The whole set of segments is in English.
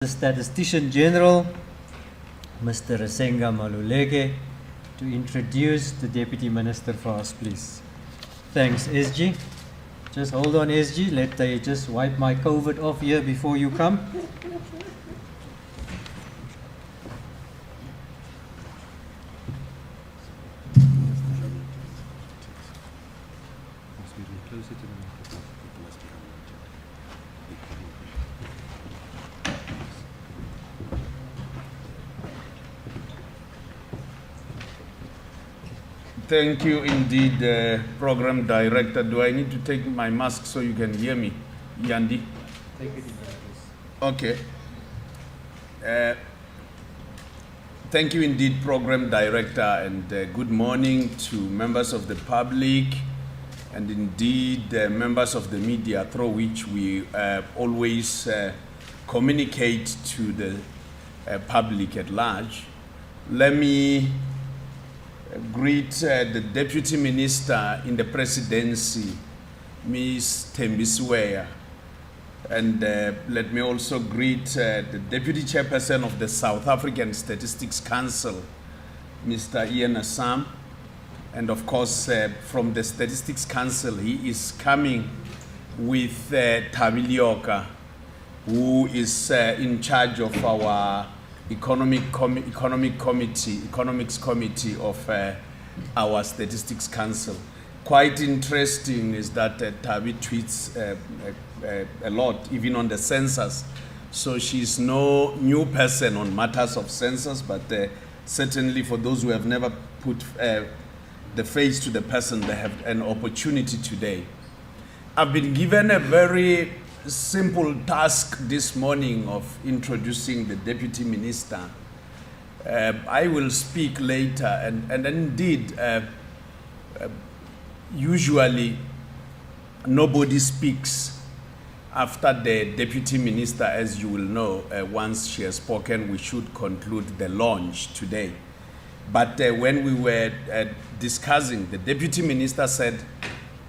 The Statistician-General, Mr. Rasenga Maluleke, to introduce the Deputy Minister for us, please. Thanks, SG. Just hold on, SG. Let me just wipe my COVID off here before you come. Thank you indeed, Program Director. Do I need to take my mask so you can hear me, Yandi? Take it in Okay. Thank you indeed, Program Director, and good morning to members of the public and indeed members of the media through which we always communicate to the public at large. Let me greet the Deputy Minister in the Presidency, Ms. Thembisiweya, and let me also greet the Deputy Chairperson of the South African Statistics Council, Mr. Ian Assam, and of course from the Statistics Council he is coming with Thabilioka, who is in charge of our Economics Committee of our Statistics Council. Quite interesting is that Tabi tweets a lot, even on the census. So she's no new person on matters of census, but certainly for those who have never put the face to the person, they have an opportunity today. I've been given a very simple task this morning of introducing the Deputy Minister. I will speak later, and indeed, usually nobody speaks after the Deputy Minister, as you will know. Once she has spoken, we should conclude the launch today. But when we were discussing, the Deputy Minister said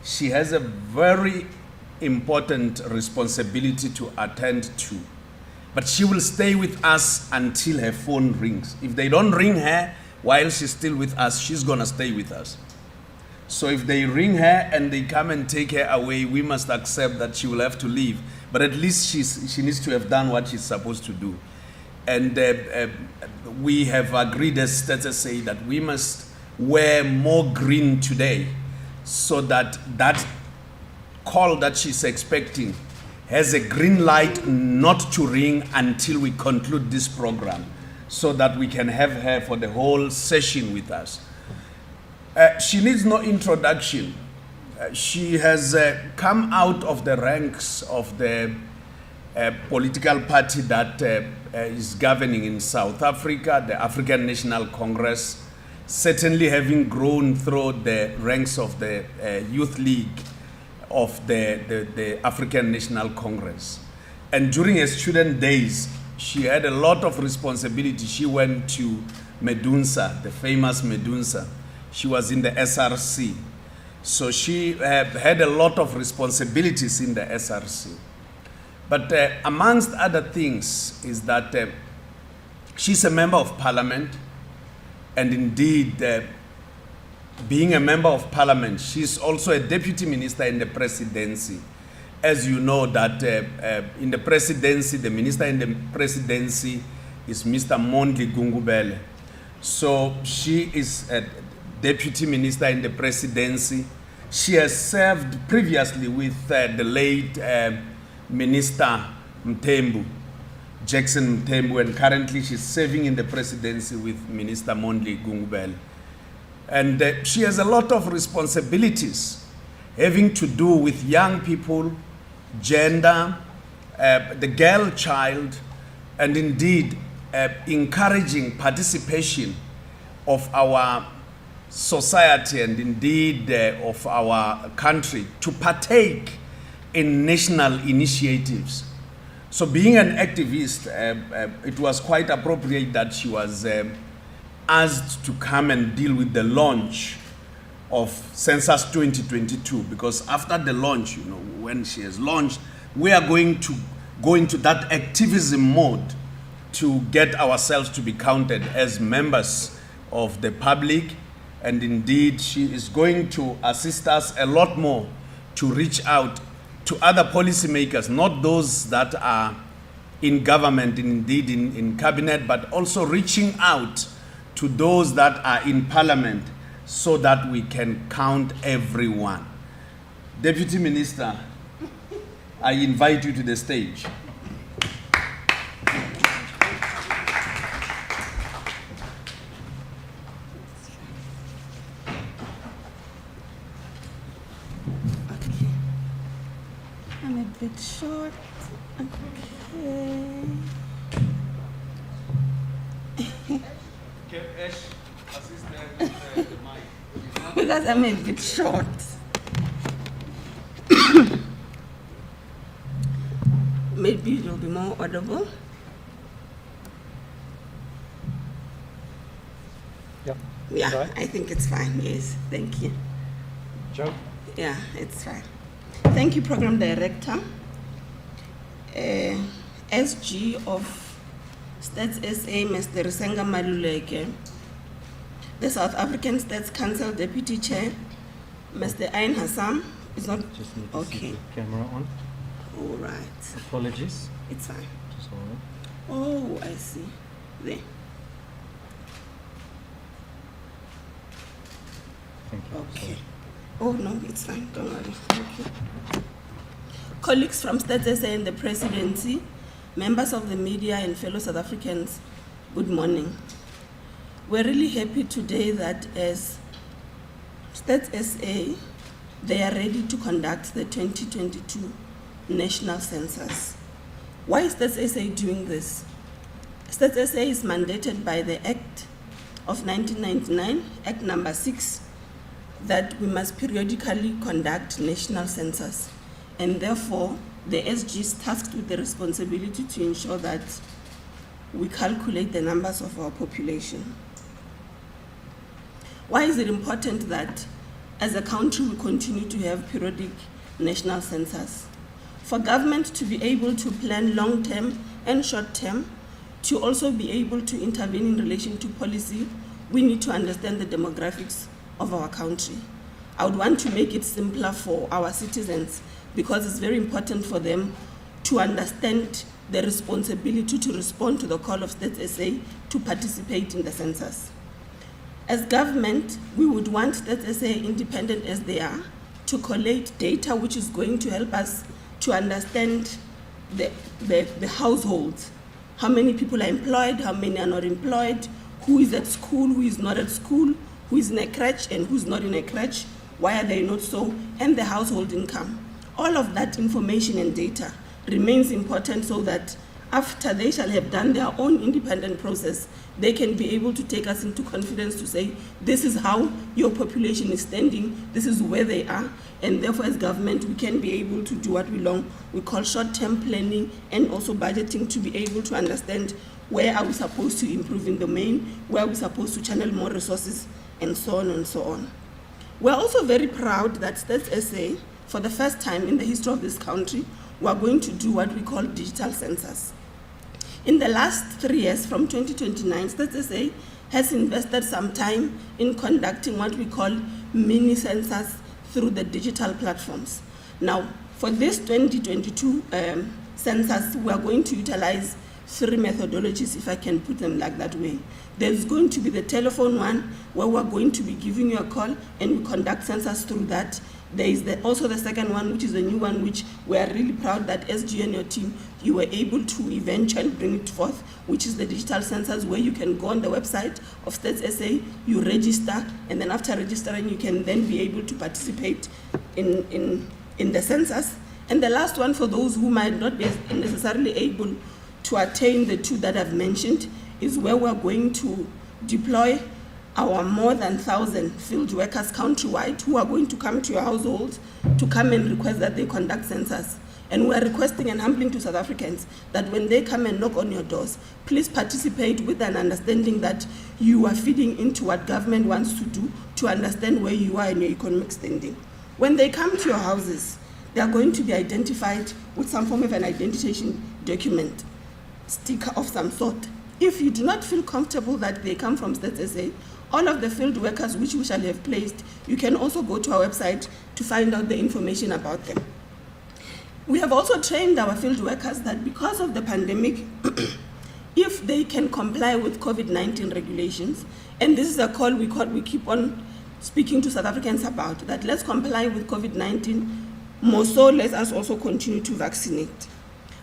she has a very important responsibility to attend to, but she will stay with us until her phone rings. If they don't ring her while she's still with us, she's gonna stay with us. So if they ring her and they come and take her away, we must accept that she will have to leave, but at least she needs to have done what she's supposed to do. And we have agreed, as status say, that we must wear more green today, so that call that she's expecting has a green light not to ring until we conclude this program, so that we can have her for the whole session with us. She needs no introduction. She has come out of the ranks of the political party that is governing in South Africa, the African National Congress, certainly having grown through the ranks of the Youth League of the African National Congress. And during her student days, she had a lot of responsibility. She went to Medunsa, the famous Medunsa. She was in the SRC. So she had a lot of responsibilities in the SRC. But amongst other things is that she's a member of parliament, and indeed, being a member of parliament, she's also a deputy minister in the presidency. As you know that in the presidency, the minister in the presidency is Mr. Mondli Gungubele. So she is a deputy minister in the presidency. She has served previously with the late Minister Mthembu, Jackson Mthembu, and currently she's serving in the presidency with Minister Mondli Gungubele. And she has a lot of responsibilities having to do with young people, gender, the girl child, and indeed encouraging participation of our society and indeed of our country to partake in national initiatives. So being an activist, it was quite appropriate that she was asked to come and deal with the launch of Census 2022, because after the launch, when she has launched, we are going to go into that activism mode to get ourselves to be counted as members of the public. And indeed, she is going to assist us a lot more to reach out to other policymakers, not those that are in government, indeed in cabinet, but also reaching out to those that are in parliament so that we can count everyone. Deputy Minister, I invite you to the stage. I'm a bit short. Because I'm a bit short. Maybe it will be more audible. Yep. Yeah, Right. I think it's fine. Yes, thank you. Joe? Yeah, it's fine. Thank you, Program Director. SG of Stats SA, Mr. Risenga Maluleke. The South African Stats Council Deputy Chair, Mr. Ayn Hassan. Is not Just need to okay. see the camera on. All right, Apologies. it's fine. Just hold on. Oh, I see. There. Thank you. Okay. Oh, no, it's fine. Don't worry. Thank you. Colleagues from Stats SA and the Presidency, members of the media and fellow South Africans, good morning. We're really happy today that as Stats SA, they are ready to conduct the 2022 National Census. Why is Stats SA doing this? Stats SA is mandated by the Act of 1999, Act number 6, that we must periodically conduct national census, and therefore the SG is tasked with the responsibility to ensure that we calculate the numbers of our population. Why is it important that as a country we continue to have periodic national census? For government to be able to plan long-term and short-term, to also be able to intervene in relation to policy, we need to understand the demographics of our country. I would want to make it simpler for our citizens because it's very important for them to understand the responsibility to respond to the call of Stats SA to participate in the census. As government, we would want Stats SA, independent as they are, to collate data which is going to help us to understand the households. How many people are employed, how many are not employed, who is at school, who is not at school, who is in a crèche and who's not in a crèche, why are they not so, and the household income. All of that information and data remains important so that after they shall have done their own independent process, they can be able to take us into confidence to say, this is how your population is standing, this is where they are, and therefore as government we can be able to do what we call short-term planning and also budgeting to be able to understand where are we supposed to improve in the main, where are we supposed to channel more resources, and so on and so on. We're also very proud that Stats SA, for the first time in the history of this country, we are going to do what we call digital census. In the last 3 years, from 2029, Stats SA has invested some time in conducting what we call mini census through the digital platforms. Now, for this 2022 census, we are going to utilize 3 methodologies, if I can put them like that way. There's going to be the telephone one, where we're going to be giving you a call and we conduct census through that. There is also the second one, which is a new one, which we are really proud that SG and your team, you were able to eventually bring it forth, which is the digital census, where you can go on the website of Stats SA, you register, and then after registering, you can then be able to participate in the census. And the last one, for those who might not be necessarily able to attain the 2 that I've mentioned, is where we're going to deploy our more than 1,000 field workers countrywide who are going to come to your household to come and request that they conduct census. And we're requesting and humbling to South Africans that when they come and knock on your doors, please participate with an understanding that you are feeding into what government wants to do to understand where you are in your economic standing. When they come to your houses, they are going to be identified with some form of an identification document. sticker of some sort. If you do not feel comfortable that they come from Stats SA, all of the field workers which we shall have placed, you can also go to our website to find out the information about them. We have also trained our field workers that because of the pandemic, if they can comply with COVID-19 regulations, and this is a call we keep on speaking to South Africans about, that let's comply with COVID-19, more so let us also continue to vaccinate.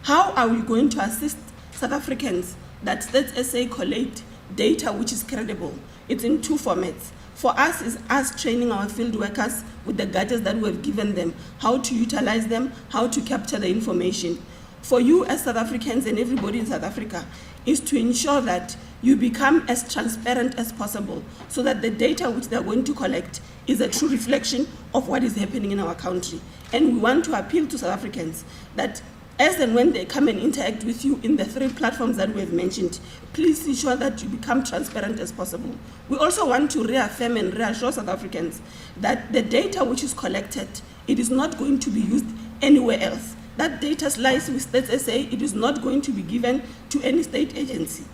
How are we going to assist South Africans that Stats SA collate data which is credible? It's in two formats. For us, is us training our field workers with the gadgets that we have given them, how to utilize them, how to capture the information. For you as South Africans and everybody in South Africa, is to ensure that you become as transparent as possible so that the data which they're going to collect is a true reflection of what is happening in our country. And we want to appeal to South Africans that as and when they come and interact with you in the 3 platforms that we have mentioned, please ensure that you become transparent as possible. We also want to reaffirm and reassure South Africans that the data which is collected, it is not going to be used anywhere else. That data lies with Stats SA, it is not going to be given to any state agency.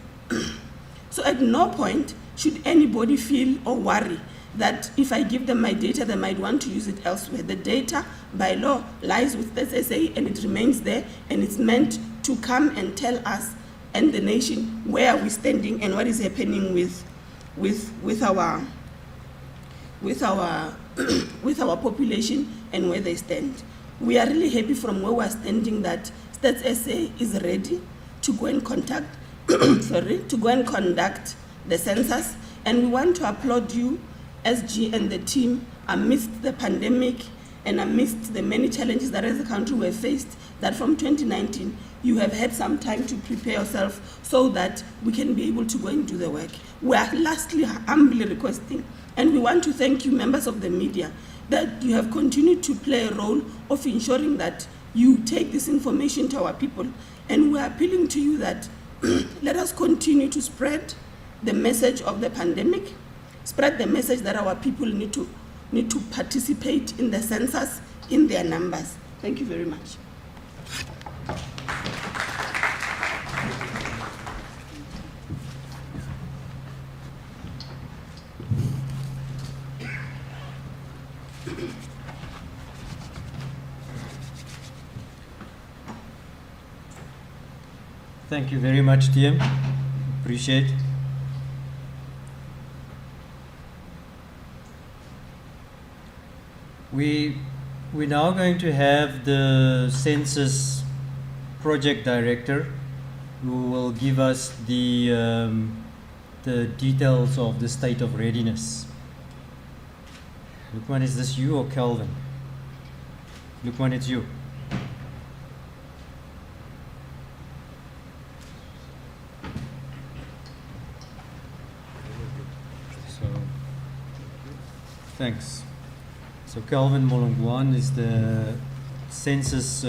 So at no point should anybody feel or worry that if I give them my data, they might want to use it elsewhere. The data, by law, lies with Stats SA and it remains there, and it's meant to come and tell us and the nation where we're standing and what is happening with our population and where they stand. We are really happy from where we're standing that Stats SA is ready to go and conduct the census, and we want to applaud you, SG and the team, amidst the pandemic and amidst the many challenges that as a country we have faced, that from 2019 you have had some time to prepare yourself so that we can be able to go and do the work. We are lastly humbly requesting, and we want to thank you, members of the media, that you have continued to play a role of ensuring that you take this information to our people, and we are appealing to you that let us continue to spread the message of the pandemic, spread the message that our people need to participate in the census in their numbers. Thank you very much. Thank you very much, TM. Appreciate. We're now going to have the Census project director who will give us the details of the state of readiness. Lukman, is this you or Kelvin? Lukman, it's you. So, thanks. So Kelvin Molongwan is the Census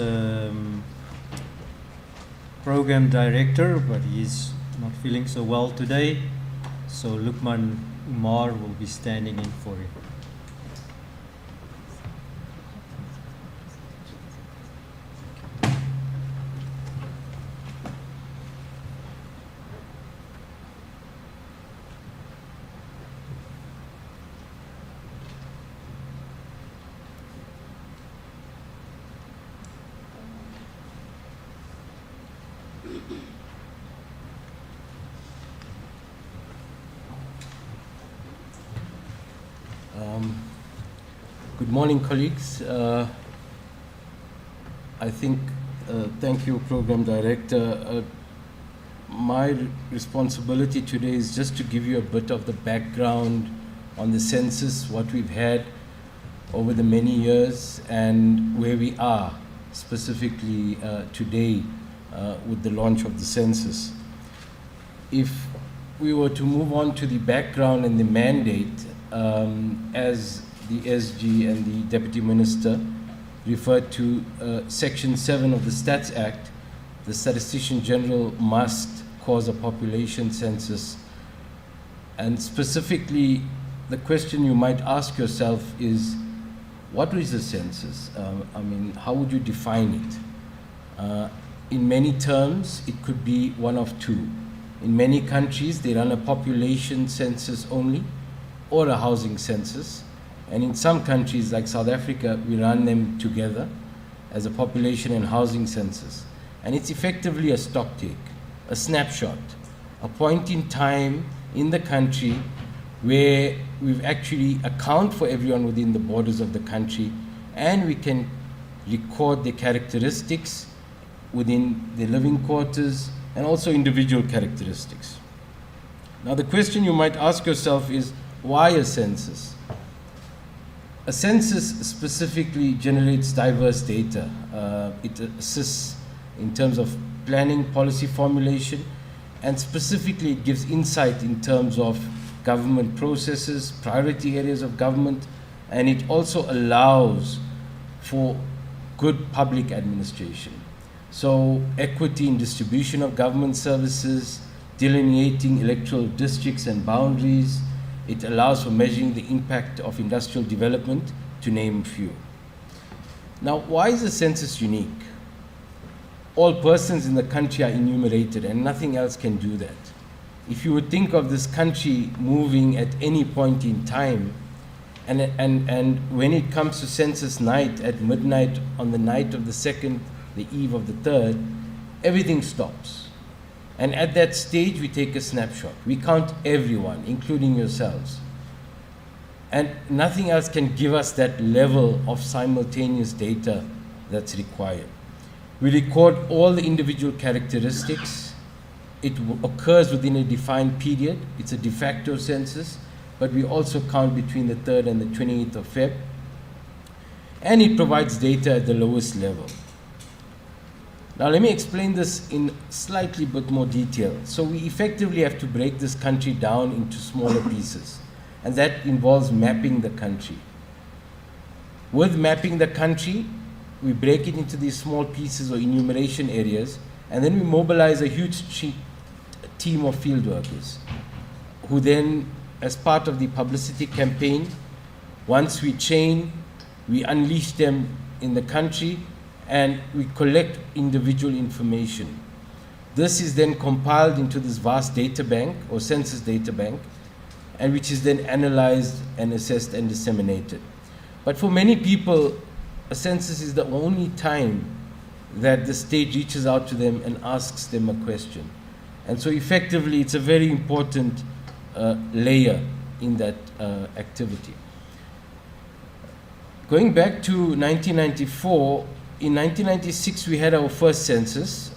program director, but he's not feeling so well today. So Lukman Umar will be standing in for him. Good morning, colleagues. I think, thank you, Program Director. My responsibility today is just to give you a bit of the background on the census, what we've had over the many years, and where we are specifically today with the launch of the census. If we were to move on to the background and the mandate, as the SG and the Deputy Minister referred to Section 7 of the Stats Act, the Statistician-General must cause a population census. And specifically, the question you might ask yourself is, what is a census? I mean, how would you define it? in many terms, it could be one of two. In many countries, they run a population census only or a housing census. And in some countries, like South Africa, we run them together as a population and housing census. And it's effectively a stocktake, a snapshot, a point in time in the country where we've actually account for everyone within the borders of the country, and we can record the characteristics within the living quarters and also individual characteristics. Now the question you might ask yourself is, why a census? A census specifically generates diverse data. It assists in terms of planning, policy formulation, and specifically it gives insight in terms of government processes, priority areas of government, and it also allows for good public administration. So equity in distribution of government services, delineating electoral districts and boundaries. It allows for measuring the impact of industrial development, to name a few. Now, why is the census unique? All persons in the country are enumerated and nothing else can do that. If you would think of this country moving at any point in time, and when it comes to census night at midnight on the night of the 2nd, the eve of the 3rd, everything stops. And at that stage, we take a snapshot. We count everyone, including yourselves. And nothing else can give us that level of simultaneous data that's required. We record all the individual characteristics. It occurs within a defined period. It's a de facto census, but we also count between the 3rd and the 28th of Feb. And it provides data at the lowest level. Now let me explain this in slightly bit more detail. So we effectively have to break this country down into smaller pieces, and that involves mapping the country. With mapping the country, we break it into these small pieces or enumeration areas, and then we mobilize a huge team of field workers who then, as part of the publicity campaign, once we train, we unleash them in the country, and we collect individual information. This is then compiled into this vast data bank or census data bank, and which is then analyzed and assessed and disseminated. But for many people, a census is the only time that the state reaches out to them and asks them a question. And so effectively, it's a very important layer in that activity. Going back to 1994, in 1996, we had our first census,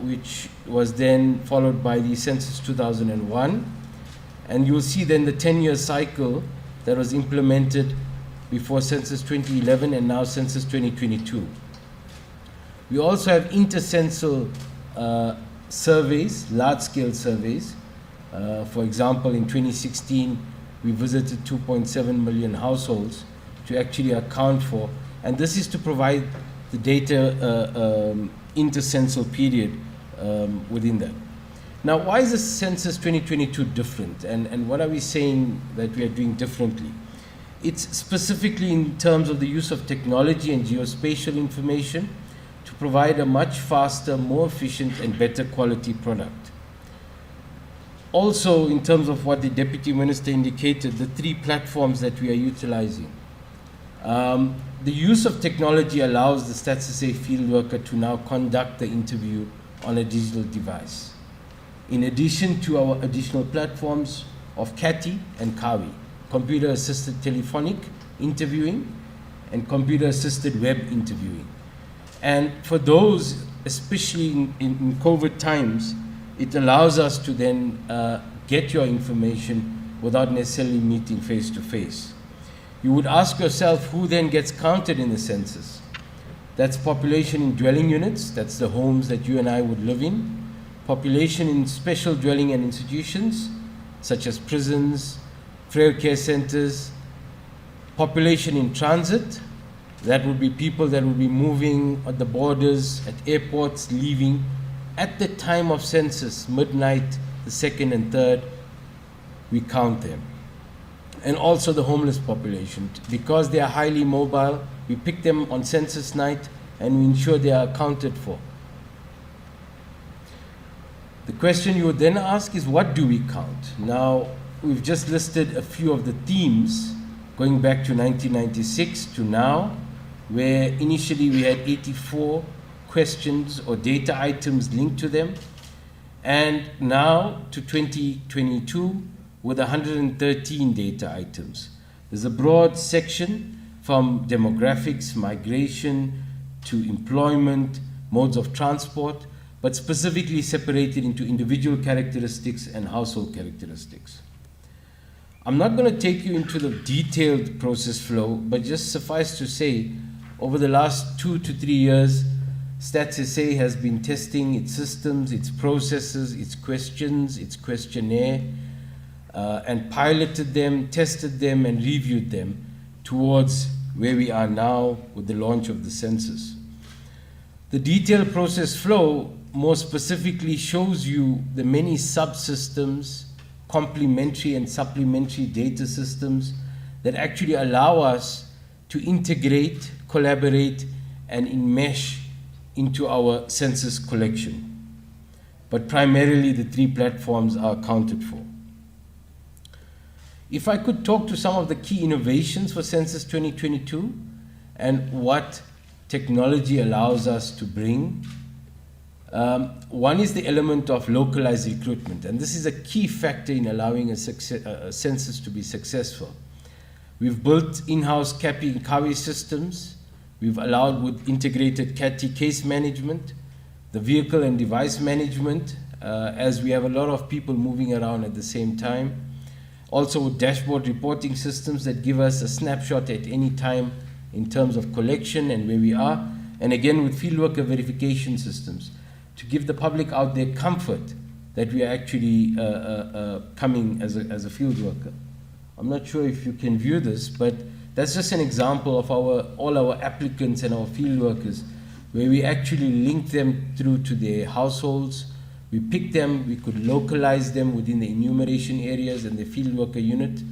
which was then followed by the Census 2001. And you'll see then the 10-year cycle that was implemented before Census 2011 and now Census 2022. We also have intercensal surveys, large-scale surveys. For example, in 2016, we visited 2.7 million households to actually account for, and this is to provide the data intercensal period within that. Now, why is the Census 2022 different, and what are we saying that we are doing differently? It's specifically in terms of the use of technology and geospatial information to provide a much faster, more efficient, and better quality product. Also, in terms of what the Deputy Minister indicated, the 3 platforms that we are utilizing. The use of technology allows the Statistician field worker to now conduct the interview on a digital device. In addition to our additional platforms of CATI and CAWI, computer-assisted telephonic interviewing and computer-assisted web interviewing. And for those, especially in COVID times, it allows us to then get your information without necessarily meeting face to face. You would ask yourself, who then gets counted in the census? That's population in dwelling units, that's the homes that you and I would live in. Population in special dwelling and institutions, such as prisons, frail care centers. Population in transit, that would be people that would be moving at the borders, at airports, leaving. At the time of census, midnight, the 2nd and 3rd, we count them. And also the homeless population. Because they are highly mobile, we pick them on census night and we ensure they are accounted for. The question you would then ask is, what do we count? Now, we've just listed a few of the themes going back to 1996 to now, where initially we had 84 questions or data items linked to them, and now to 2022 with 113 data items. There's a broad section from demographics, migration, to employment, modes of transport, but specifically separated into individual characteristics and household characteristics. I'm not going to take you into the detailed process flow, but just suffice to say, over the last 2 to 3 years, Stats SA has been testing its systems, its processes, its questions, its questionnaire, and piloted them, tested them, and reviewed them towards where we are now with the launch of the census. The detailed process flow more specifically shows you the many subsystems, complementary and supplementary data systems that actually allow us to integrate, collaborate, and enmesh into our census collection. But primarily the 3 platforms are accounted for. If I could talk to some of the key innovations for Census 2022 and what technology allows us to bring, one is the element of localized recruitment, and this is a key factor in allowing a census to be successful. We've built in-house CAPI and CAWI systems. We've allowed with integrated CATI case management, the vehicle and device management, as we have a lot of people moving around at the same time. Also with dashboard reporting systems that give us a snapshot at any time in terms of collection and where we are. And again with fieldworker verification systems to give the public out there comfort that we are actually coming as a field worker. I'm not sure if you can view this, but that's just an example of all our applicants and our field workers, where we actually link them through to their households. We pick them, we could localize them within the enumeration areas and the field worker unit,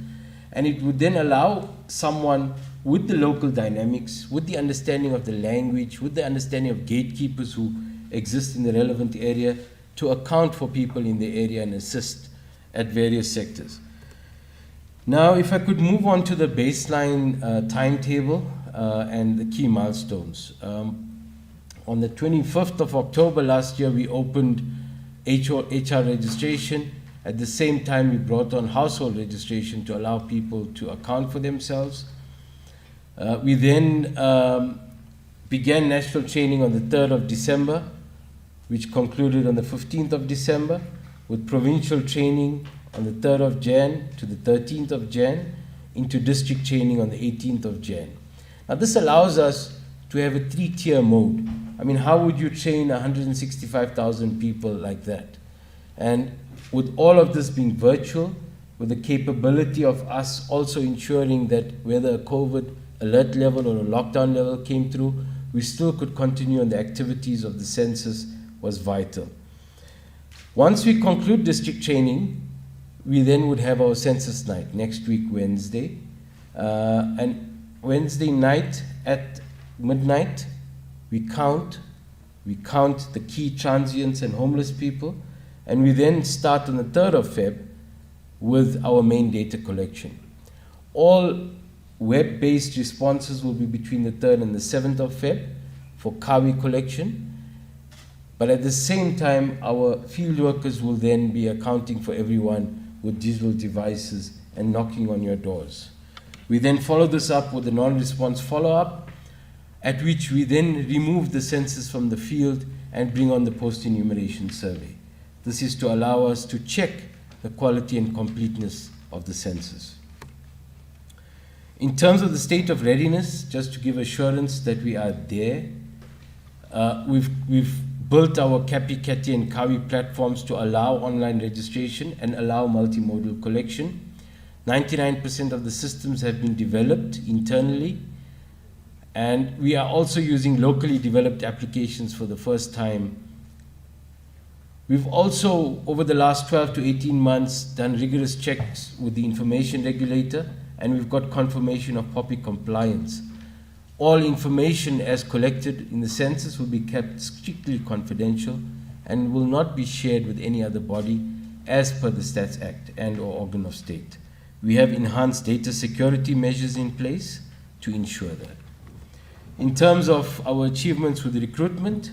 and it would then allow someone with the local dynamics, with the understanding of the language, with the understanding of gatekeepers who exist in the relevant area, to account for people in the area and assist at various sectors. Now, if I could move on to the baseline timetable and the key milestones. On the 25th of October last year, we opened HR registration. At the same time, we brought on household registration to allow people to account for themselves. We then began national training on the 3rd of December, which concluded on the 15th of December, with provincial training on the 3rd of Jan to the 13th of Jan, into district training on the 18th of Jan. Now this allows us to have a 3-tier mode. I mean, how would you train 165,000 people like that? And with all of this being virtual, with the capability of us also ensuring that whether a COVID alert level or a lockdown level came through, we still could continue on the activities of the census was vital. Once we conclude district training, we then would have our census night next week, Wednesday. And Wednesday night at midnight, we count the key transients and homeless people, and we then start on the 3rd of Feb with our main data collection. All web-based responses will be between the 3rd and the 7th of Feb for CAWI collection, but at the same time, our field workers will then be accounting for everyone with digital devices and knocking on your doors. We then follow this up with a non-response follow-up, at which we then remove the census from the field and bring on the post-enumeration survey. This is to allow us to check the quality and completeness of the census. In terms of the state of readiness, just to give assurance that we are there, we've built our CAPI, CATI, and CAWI platforms to allow online registration and allow multimodal collection. 99% of the systems have been developed internally, and we are also using locally developed applications for the first time. We've also, over the last 12 to 18 months, done rigorous checks with the information regulator, and we've got confirmation of POPI compliance. All information as collected in the census will be kept strictly confidential, and will not be shared with any other body as per the Stats Act and or organ of state. We have enhanced data security measures in place to ensure that. In terms of our achievements with recruitment,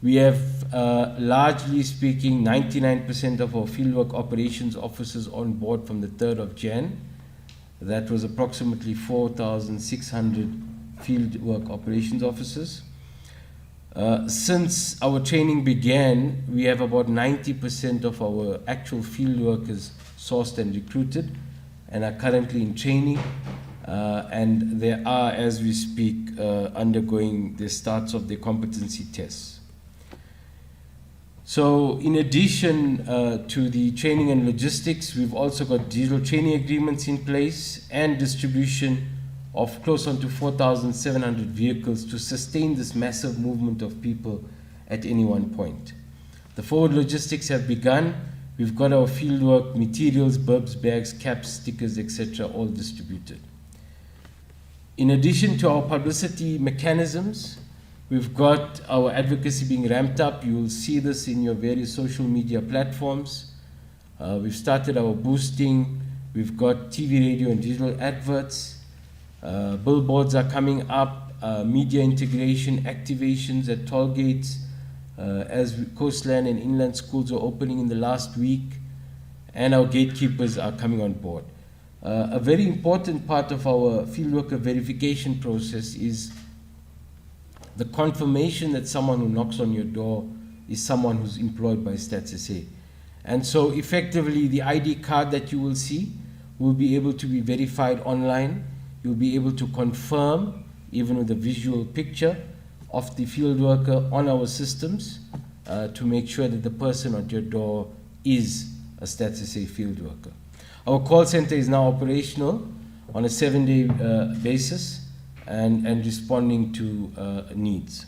we have, largely speaking, 99% of our fieldwork operations officers on board from the 3rd of Jan. That was approximately 4,600 fieldwork operations officers. Since our training began, we have about 90% of our actual field workers sourced and recruited and are currently in training. And they are, as we speak, undergoing the starts of their competency tests. So in addition to the training and logistics, we've also got digital training agreements in place and distribution of close on to 4,700 vehicles to sustain this massive movement of people at any one point. The forward logistics have begun. We've got our fieldwork materials, burbs, bags, caps, stickers, etc., all distributed. In addition to our publicity mechanisms, we've got our advocacy being ramped up. You will see this in your various social media platforms. We've started our boosting. We've got TV, radio, and digital adverts. Billboards are coming up, media integration, activations at toll gates, as coastland and inland schools are opening in the last week, and our gatekeepers are coming on board. A very important part of our fieldworker verification process is the confirmation that someone who knocks on your door is someone who's employed by Stats SA. And so effectively the ID card that you will see will be able to be verified online. You'll be able to confirm, even with a visual picture, of the field worker on our systems to make sure that the person at your door is a Stats SA field worker. Our call center is now operational on a 7-day basis and responding to needs.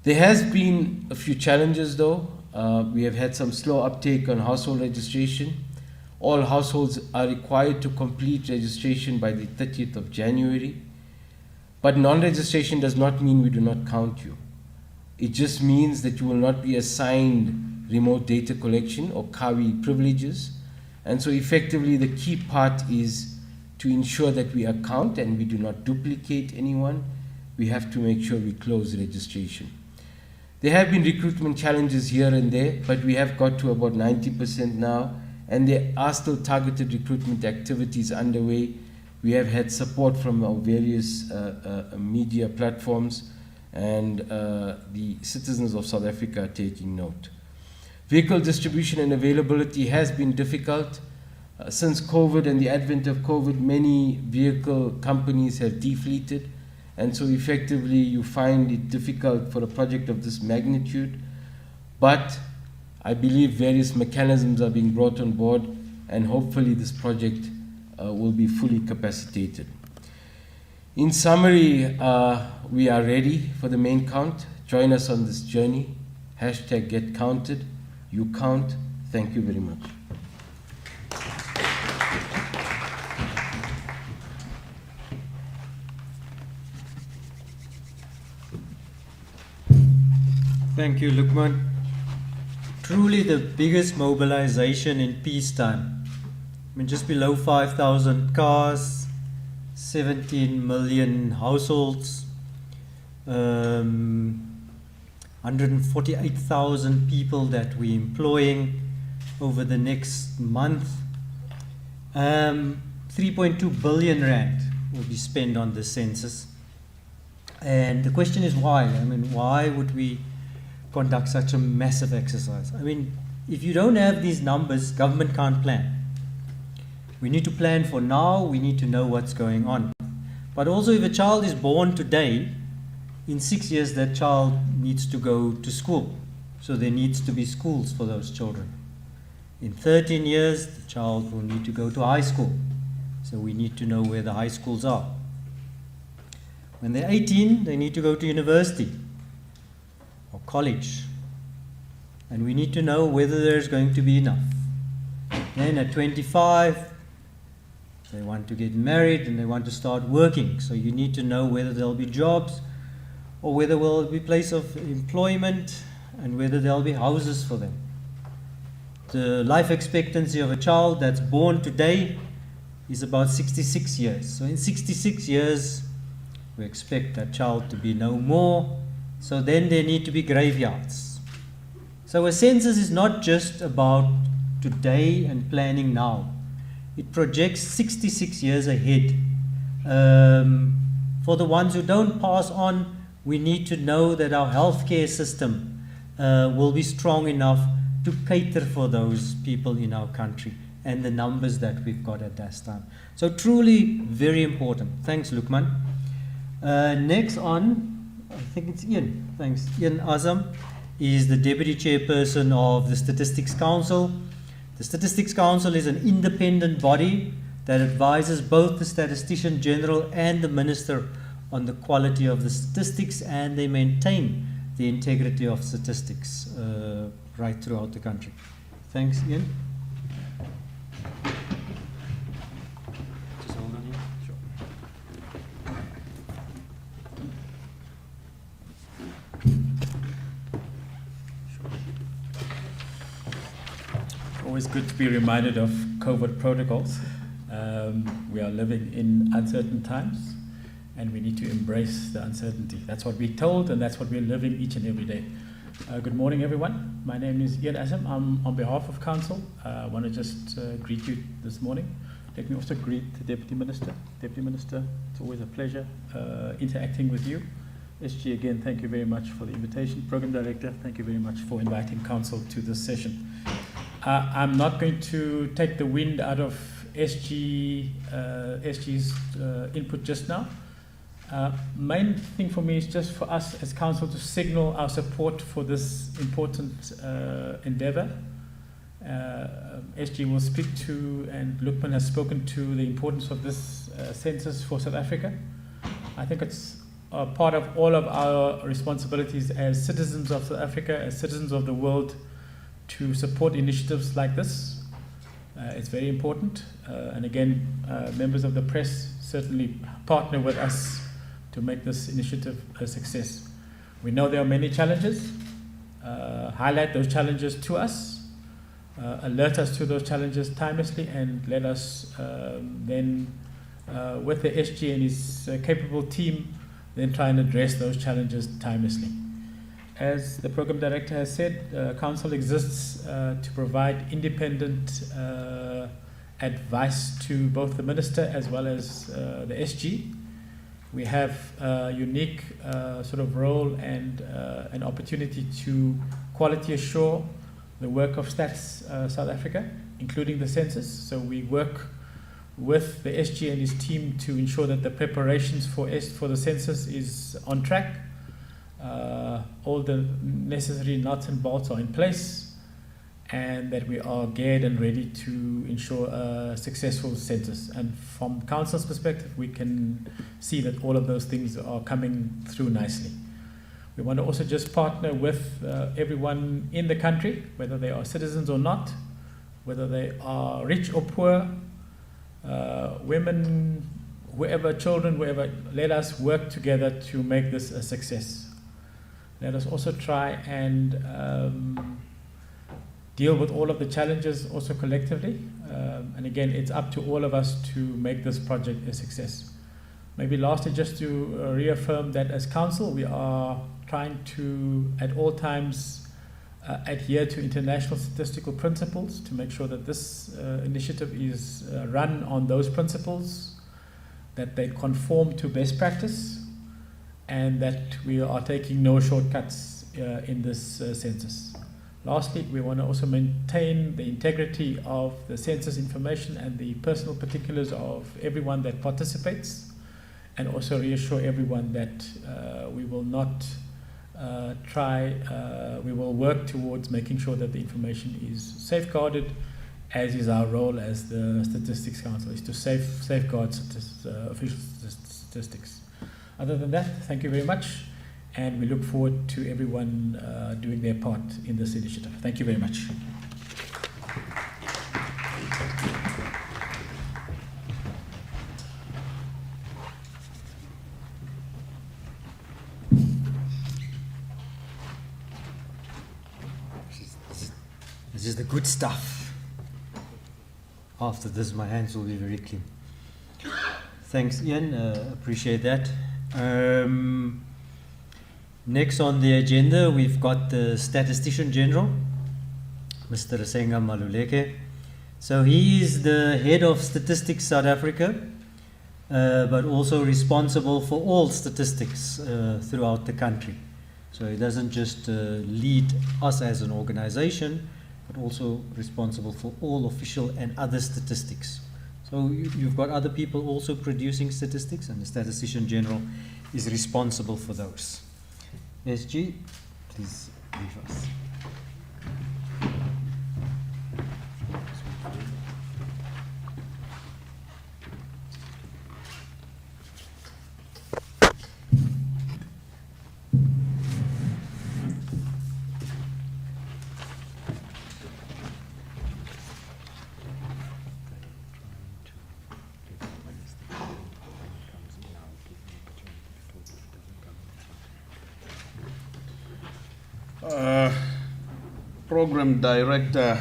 There has been a few challenges though. We have had some slow uptake on household registration. All households are required to complete registration by the 30th of January. But non-registration does not mean we do not count you. It just means that you will not be assigned remote data collection or CAWI privileges. And so effectively the key part is to ensure that we account and we do not duplicate anyone. We have to make sure we close registration. There have been recruitment challenges here and there, but we have got to about 90% now. And there are still targeted recruitment activities underway. We have had support from our various media platforms, and the citizens of South Africa are taking note. Vehicle distribution and availability has been difficult. Since COVID and the advent of COVID, many vehicle companies have defleeted, and so effectively you find it difficult for a project of this magnitude. But I believe various mechanisms are being brought on board, and hopefully this project will be fully capacitated. In summary, we are ready for the main count. Join us on this journey. #GetCounted. You count. Thank you very much. Thank you, Lukman. Truly the biggest mobilization in peacetime. I mean, just below 5,000 cars, 17 million households, 148,000 people that we're employing over the next month. 3.2 billion rand will be spent on the census. And the question is why? I mean, why would we conduct such a massive exercise? I mean, if you don't have these numbers, government can't plan. We need to plan for now, we need to know what's going on. But also, if a child is born today, in 6 years that child needs to go to school. So there needs to be schools for those children. In 13 years, the child will need to go to high school. So we need to know where the high schools are. When they're 18, they need to go to university or college. And we need to know whether there's going to be enough. Then at 25, they want to get married and they want to start working. So you need to know whether there'll be jobs or whether there will be place of employment and whether there'll be houses for them. The life expectancy of a child that's born today is about 66 years. So in 66 years, we expect that child to be no more. So then there need to be graveyards. So a census is not just about today and planning now. It projects 66 years ahead. For the ones who don't pass on, we need to know that our healthcare system will be strong enough to cater for those people in our country and the numbers that we've got at that time. So truly very important. Thanks, Lukman. Next on, I think it's Ian. Thanks. Ian Azam is the Deputy Chairperson of the Statistics Council. The Statistics Council is an independent body that advises both the Statistician-General and the Minister on the quality of the statistics, and they maintain the integrity of statistics right throughout the country. Thanks, Ian. Just hold on here. Sure. Always good to be reminded of COVID protocols. We are living in uncertain times, and we need to embrace the uncertainty. That's what we're told, and that's what we're living each and every day. Good morning, everyone. My name is Ian Azam. I'm on behalf of Council. I want to just greet you this morning. Let me also greet the Deputy Minister. Deputy Minister, it's always a pleasure interacting with you. SG, again, thank you very much for the invitation. Program Director, thank you very much for inviting Council to this session. I'm not going to take the wind out of SG's input just now. Main thing for me is just for us as Council to signal our support for this important endeavour. SG will speak to, and Lukman has spoken to, the importance of this census for South Africa. I think it's part of all of our responsibilities as citizens of South Africa, as citizens of the world, to support initiatives like this. It's very important, and again, members of the press certainly partner with us to make this initiative a success. We know there are many challenges. Highlight those challenges to us, alert us to those challenges timelessly, and let us then, with the SG and his capable team, then try and address those challenges timelessly. As the Program Director has said, Council exists to provide independent advice to both the Minister as well as the SG. We have a unique sort of role and an opportunity to quality assure the work of Stats South Africa, including the census. So we work with the SG and his team to ensure that the preparations for the census is on track. All the necessary nuts and bolts are in place, and that we are geared and ready to ensure a successful census. And from Council's perspective, we can see that all of those things are coming through nicely. We want to also just partner with everyone in the country, whether they are citizens or not, whether they are rich or poor, women, whoever, children, whoever. Let us work together to make this a success. Let us also try and deal with all of the challenges also collectively. And again, it's up to all of us to make this project a success. Maybe lastly, just to reaffirm that as Council, we are trying to, at all times, adhere to international statistical principles to make sure that this initiative is run on those principles, that they conform to best practice, and that we are taking no shortcuts in this census. Lastly, we want to also maintain the integrity of the census information and the personal particulars of everyone that participates, and also reassure everyone that we will not we will work towards making sure that the information is safeguarded, as is our role as the Statistics Council, is to safeguard official statistics. Other than that, thank you very much, and we look forward to everyone doing their part in this initiative. Thank you very much. is the good stuff. After this, my hands will be very clean. Thanks, Ian. Appreciate that. Next on the agenda, we've got the Statistician-General, Mr. Rasenga Maluleke. So he is the head of Statistics South Africa, but also responsible for all statistics throughout the country. So he doesn't just lead us as an organization, but also responsible for all official and other statistics. So you've got other people also producing statistics, and the Statistician-General is responsible for those. SG, please brief us. Program Director,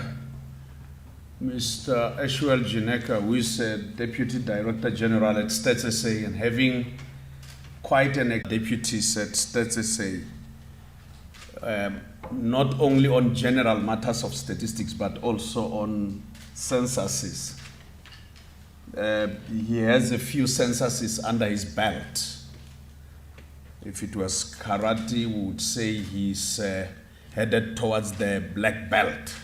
Mr. Ashwell Jineka, who is Deputy Director General at Stats SA, and having quite an deputies at Stats SA, not only on general matters of statistics, but also on censuses. He has a few censuses under his belt. If it was karate, we would say he's headed towards the black belt.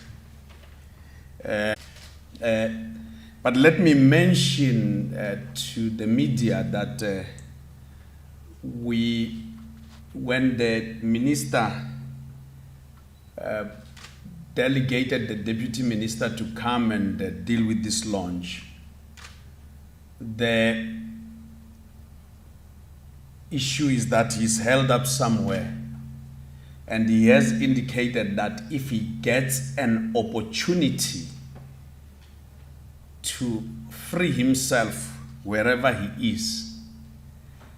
But let me mention to the media that when the minister delegated the deputy minister to come and deal with this launch, the issue is that he's held up somewhere. And he has indicated that if he gets an opportunity to free himself wherever he is,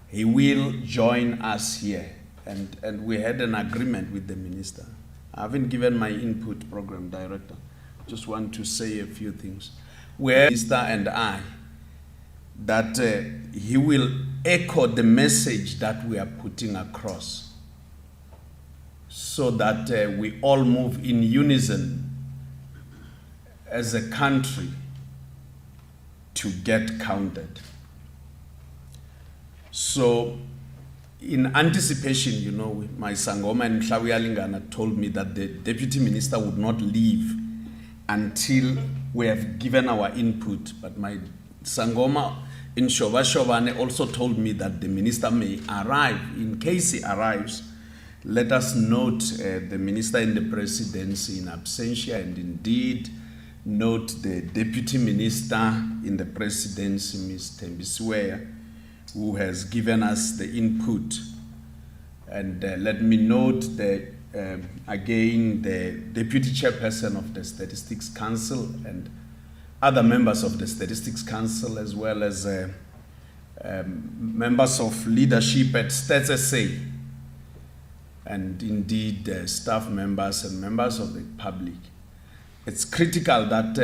he will join us here. And we had an agreement with the minister. I haven't given my input, Program Director. Just want to say a few things. Where Minister and I, that he will echo the message that we are putting across, so that we all move in unison as a country to get counted. So in anticipation, you know, my Sangoma and Mhlawi Lingana told me that the deputy minister would not leave until we have given our input. But my Sangoma in Shoba Shobane also told me that the minister may arrive. In case he arrives, let us note the minister in the presidency in absentia, and indeed note the deputy minister in the presidency, Ms. Tembisiweya, who has given us the input. And let me note again the deputy chairperson of the Statistics Council and other members of the Statistics Council, as well as members of leadership at Stats SA, and indeed staff members and members of the public. It's critical that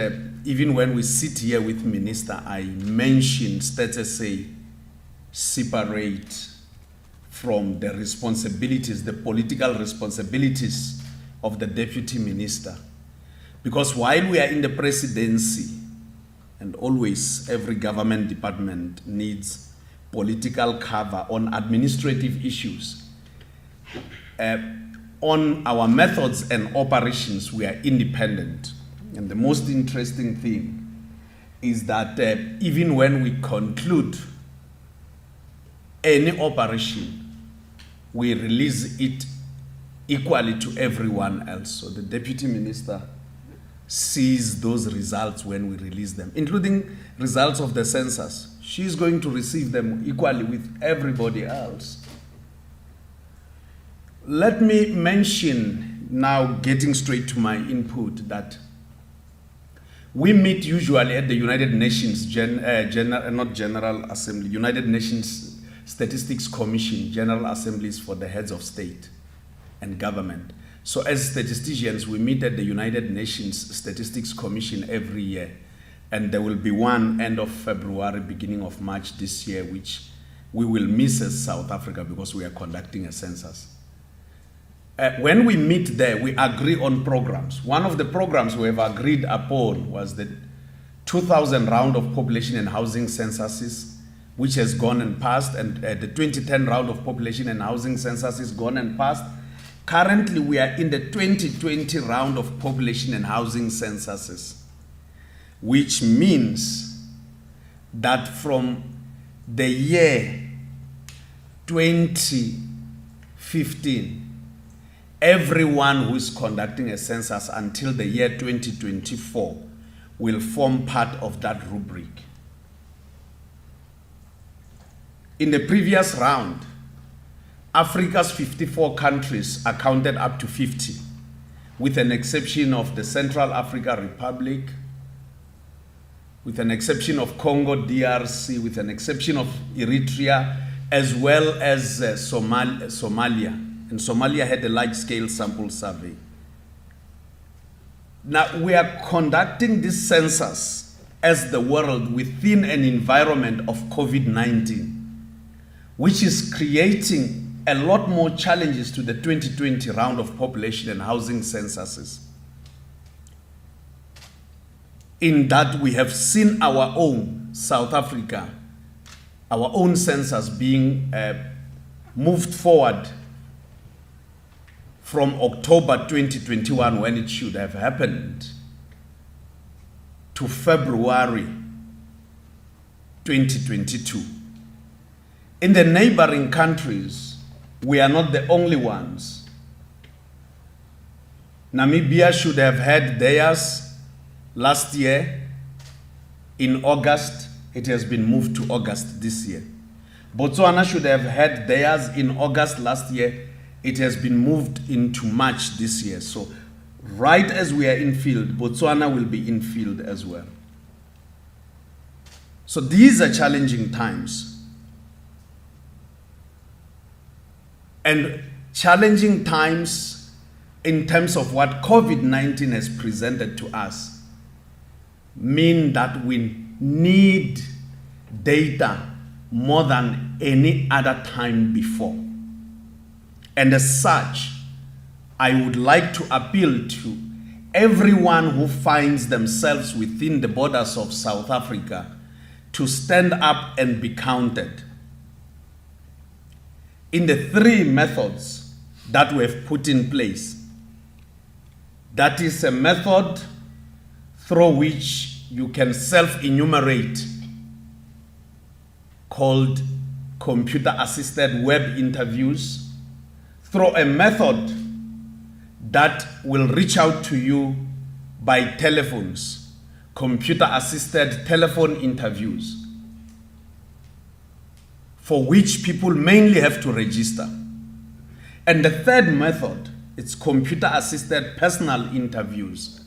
even when we sit here with Minister, I mention Stats SA separate from the responsibilities, the political responsibilities of the Deputy Minister. Because while we are in the presidency, and always every government department needs political cover on administrative issues, on our methods and operations, we are independent. And the most interesting thing is that even when we conclude any operation, we release it equally to everyone else. So the Deputy Minister sees those results when we release them, including results of the census. She's going to receive them equally with everybody else. Let me mention, now getting straight to my input, that we meet usually at the United Nations General Assembly, United Nations Statistics Commission, General Assemblies for the heads of state and government. So as statisticians, we meet at the United Nations Statistics Commission every year. And there will be one end of February, beginning of March this year, which we will miss as South Africa because we are conducting a census. When we meet there, we agree on programs. One of the programs we have agreed upon was the 2000 round of population and housing censuses, which has gone and passed, and the 2010 round of population and housing census is gone and passed. Currently, we are in the 2020 round of population and housing censuses, which means that from the year 2015, everyone who is conducting a census until the year 2024 will form part of that rubric. In the previous round, Africa's 54 countries accounted up to 50, with an exception of the Central African Republic, with an exception of Congo DRC, with an exception of Eritrea, as well as Somalia. And Somalia had a large-scale sample survey. Now, we are conducting this census as the world within an environment of COVID-19, which is creating a lot more challenges to the 2020 round of population and housing censuses. In that we have seen our own South Africa, our own census being moved forward from October 2021, when it should have happened, to February 2022. In the neighboring countries, we are not the only ones. Namibia should have had theirs last year in August. It has been moved to August this year. Botswana should have had theirs in August last year. It has been moved into March this year. So right as we are in field, Botswana will be in field as well. So these are challenging times. And challenging times in terms of what COVID-19 has presented to us mean that we need data more than any other time before. And as such, I would like to appeal to everyone who finds themselves within the borders of South Africa to stand up and be counted. In the three methods that we have put in place, that is a method through which you can self-enumerate, called computer-assisted web interviews, through a method that will reach out to you by telephones, computer-assisted telephone interviews, for which people mainly have to register. And the third method, it's computer-assisted personal interviews,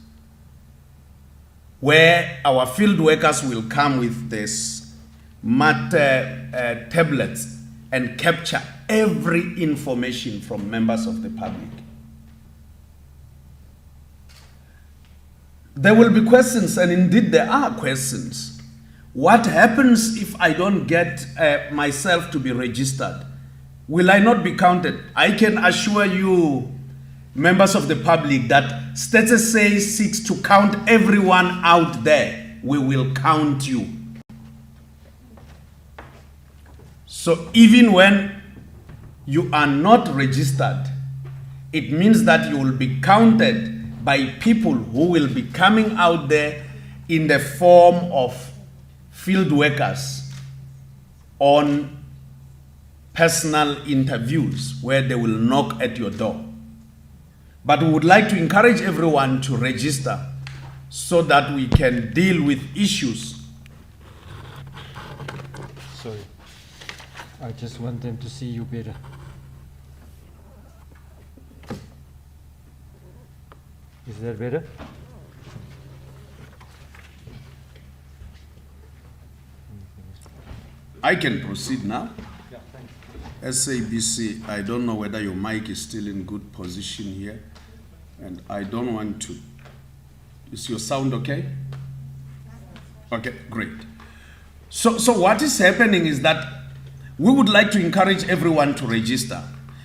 where our field workers will come with this smart tablets and capture every information from members of the public. There will be questions, and indeed there are questions. What happens if I don't get myself to be registered? Will I not be counted? I can assure you, members of the public, that Statistician says seeks to count everyone out there. We will count you. So even when you are not registered, it means that you will be counted by people who will be coming out there in the form of field workers on personal interviews where they will knock at your door. But we would like to encourage everyone to register so that we can deal with issues. Sorry, I just want them to see you better. Is that better? I can proceed now. SABC, I don't know whether your mic is still in good position here. And I don't want to. Is your sound okay? Okay, great. So what is happening is that we would like to encourage everyone to register.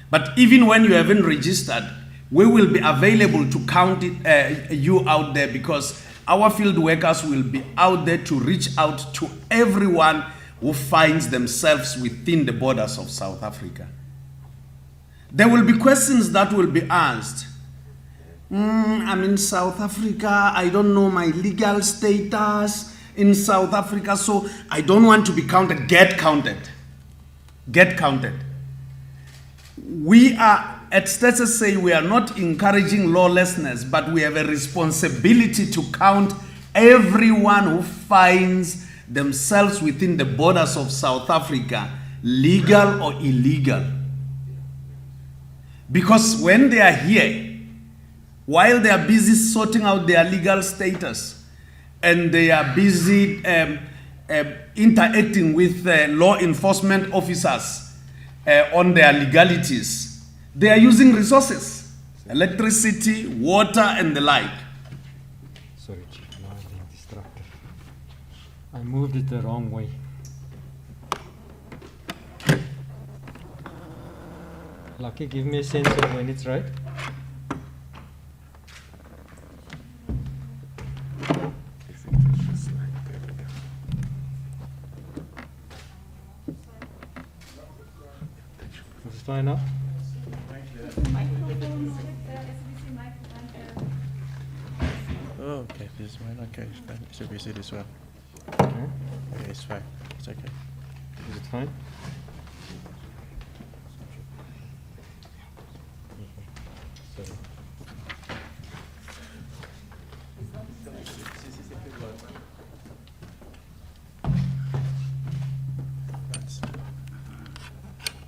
But even when you haven't registered, we will be available to count you out there, because our field workers will be out there to reach out to everyone who finds themselves within the borders of South Africa. There will be questions that will be asked. I'm in South Africa, I don't know my legal status in South Africa, so I don't want to be counted. Get counted. Get counted. We are, at Statistician say, we are not encouraging lawlessness, but we have a responsibility to count everyone who finds themselves within the borders of South Africa, legal or illegal. Because when they are here, while they are busy sorting out their legal status and they are busy interacting with law enforcement officers on their legalities, they are using resources, electricity, water, and the like. Sorry, Chief, now I'm being destructive. I moved it the wrong way. Lucky, give me a sense of when it's right. Is it fine now? Oh, okay, this is mine. Okay, then it should be this one. Okay. Okay, it's fine. It's okay. Is it fine? Sorry.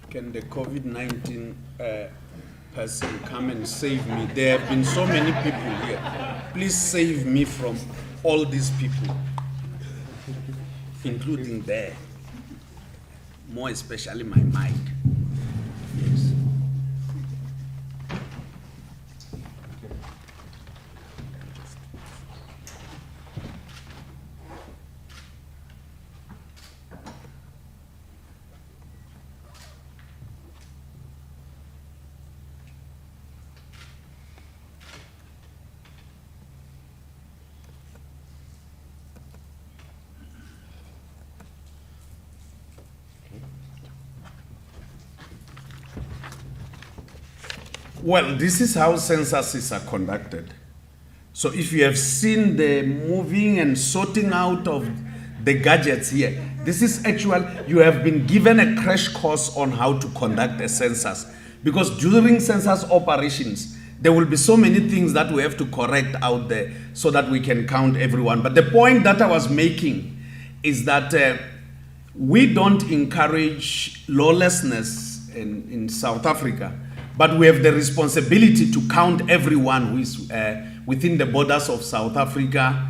Can the COVID-19 person come and save me? There have been so many people here. Please save me from all these people, including there, more especially my mic. Yes. Well, this is how censuses are conducted. So if you have seen the moving and sorting out of the gadgets here, this is actual, you have been given a crash course on how to conduct a census. Because during census operations, there will be so many things that we have to correct out there so that we can count everyone. But the point that I was making is that we don't encourage lawlessness in South Africa, but we have the responsibility to count everyone who is within the borders of South Africa,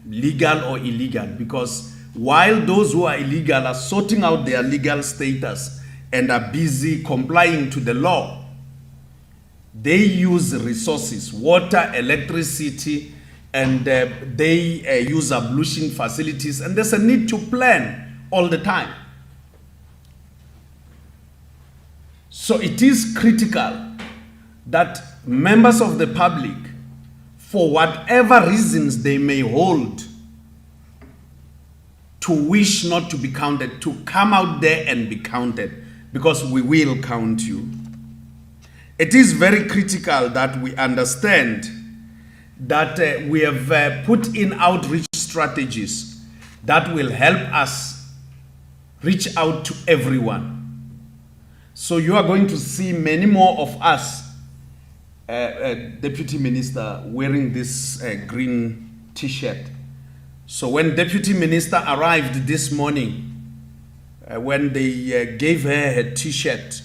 legal or illegal. Because while those who are illegal are sorting out their legal status and are busy complying to the law, they use resources, water, electricity, and they use ablution facilities, and there's a need to plan all the time. So it is critical that members of the public, for whatever reasons they may hold, to wish not to be counted, to come out there and be counted, because we will count you. It is very critical that we understand that we have put in outreach strategies that will help us reach out to everyone. So you are going to see many more of us, Deputy Minister, wearing this green t-shirt. So when Deputy Minister arrived this morning, when they gave her her t-shirt,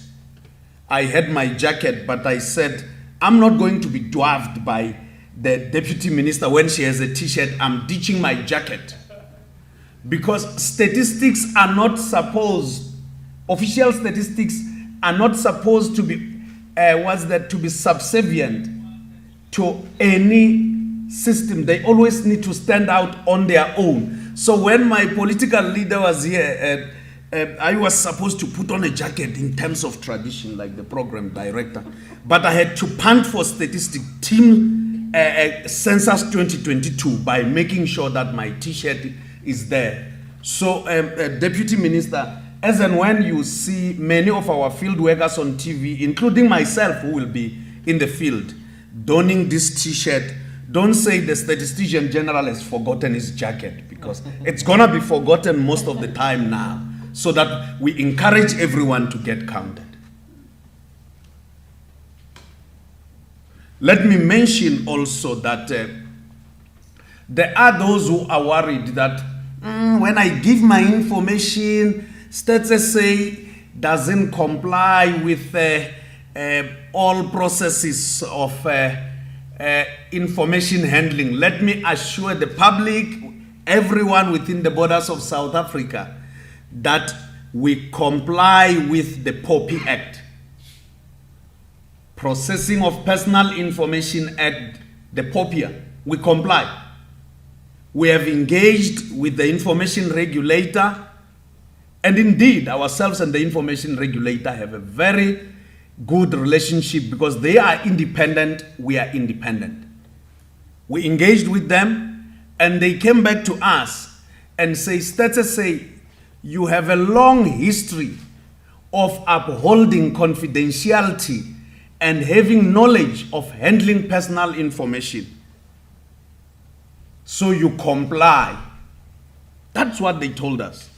I had my jacket, but I said, I'm not going to be dwarfed by the Deputy Minister when she has a t-shirt. I'm ditching my jacket. Because statistics are not supposed, official statistics are not supposed to be, to be subservient to any system. They always need to stand out on their own. So when my political leader was here, I was supposed to put on a jacket in terms of tradition, like the program director. But I had to punt for statistics team Census 2022 by making sure that my T-shirt is there. So, Deputy Minister, as and when you see many of our field workers on TV, including myself who will be in the field, donning this T-shirt, don't say the Statistician-General has forgotten his jacket, because it's gonna be forgotten most of the time now, so that we encourage everyone to get counted. Let me mention also that there are those who are worried that when I give my information, Statistician doesn't comply with all processes of information handling. Let me assure the public, everyone within the borders of South Africa, that we comply with the POPI Act, Processing of Personal Information Act, the POPIA. We comply. We have engaged with the information regulator, and indeed ourselves and the information regulator have a very good relationship because they are independent, we are independent. We engaged with them and they came back to us and say, you have a long history of upholding confidentiality and having knowledge of handling personal information. So you comply. That's what they told us.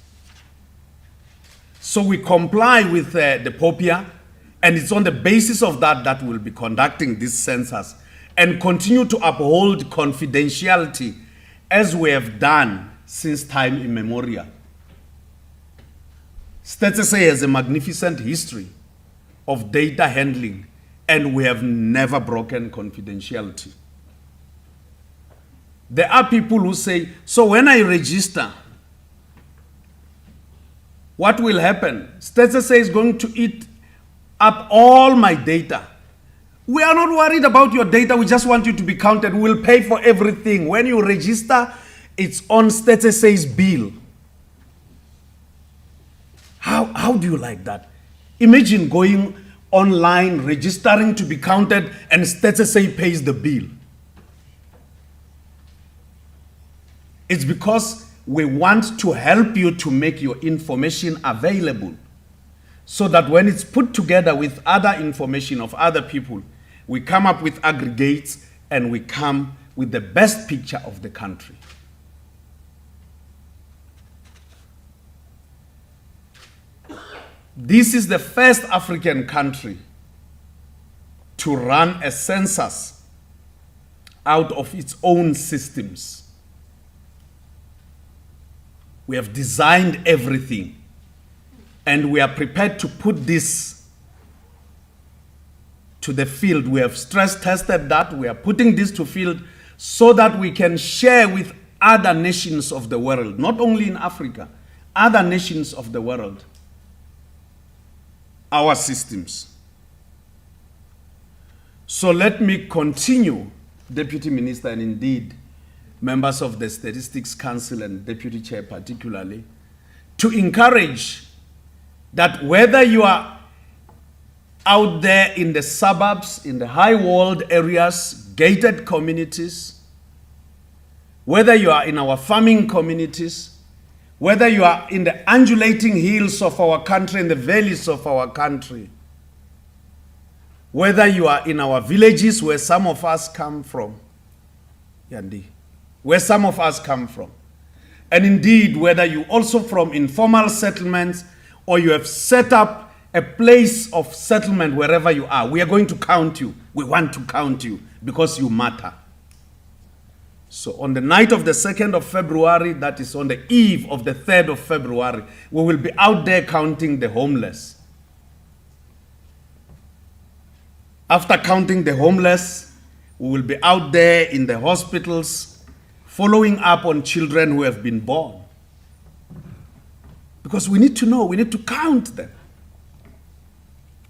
So we comply with the POPIA, and it's on the basis of that that we'll be conducting this census and continue to uphold confidentiality as we have done since time immemorial. Statistician has a magnificent history of data handling, and we have never broken confidentiality. There are people who say, so when I register, what will happen? Statistician is going to eat up all my data. We are not worried about your data. We just want you to be counted. We will pay for everything. When you register, it's on Statistician's bill. How do you like that? Imagine going online, registering to be counted, and Statistician pays the bill. It's because we want to help you to make your information available so that when it's put together with other information of other people, we come up with aggregates and we come with the best picture of the country. This is the first African country to run a census out of its own systems. We have designed everything, and we are prepared to put this to the field. We have stress tested that. We are putting this to field so that we can share with other nations of the world, not only in Africa, other nations of the world, our systems. So let me continue, Deputy Minister, and indeed members of the Statistics Council and Deputy Chair particularly, to encourage that whether you are out there in the suburbs, in the high-walled areas, gated communities, whether you are in our farming communities, whether you are in the undulating hills of our country, in the valleys of our country, whether you are in our villages where some of us come from, Yandi, where some of us come from, and indeed whether you also from informal settlements or you have set up a place of settlement wherever you are, we are going to count you. We want to count you because you matter. So on the night of the 2nd of February, that is on the eve of the 3rd of February, we will be out there counting the homeless. After counting the homeless, we will be out there in the hospitals following up on children who have been born. Because we need to know, we need to count them.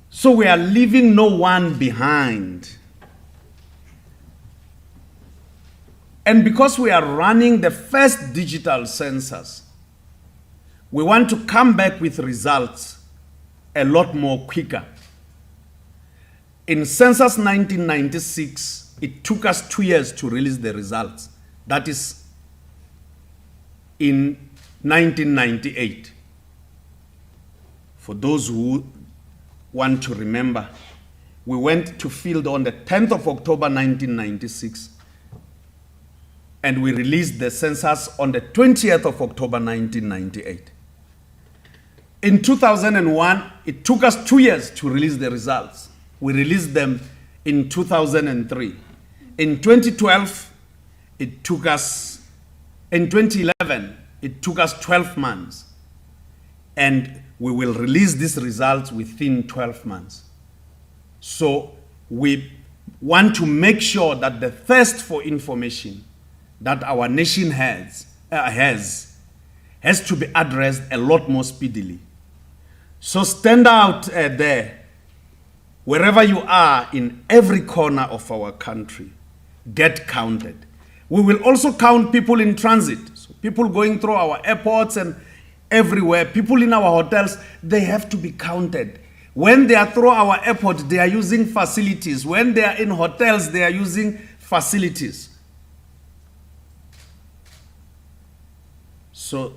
So we are leaving no one behind. And because we are running the first digital census, we want to come back with results a lot more quicker. In Census 1996, it took us 2 years to release the results. That is in 1998. For those who want to remember, we went to field on the 10th of October 1996, and we released the census on the 20th of October 1998. In 2001, it took us 2 years to release the results. We released them in 2003. In 2012, it took us, in 2011, it took us 12 months. And we will release these results within 12 months. So we want to make sure that the thirst for information that our nation has to be addressed a lot more speedily. So stand out there, wherever you are in every corner of our country, get counted. We will also count people in transit, so people going through our airports and everywhere, people in our hotels, they have to be counted. When they are through our airport, they are using facilities. When they are in hotels, they are using facilities. So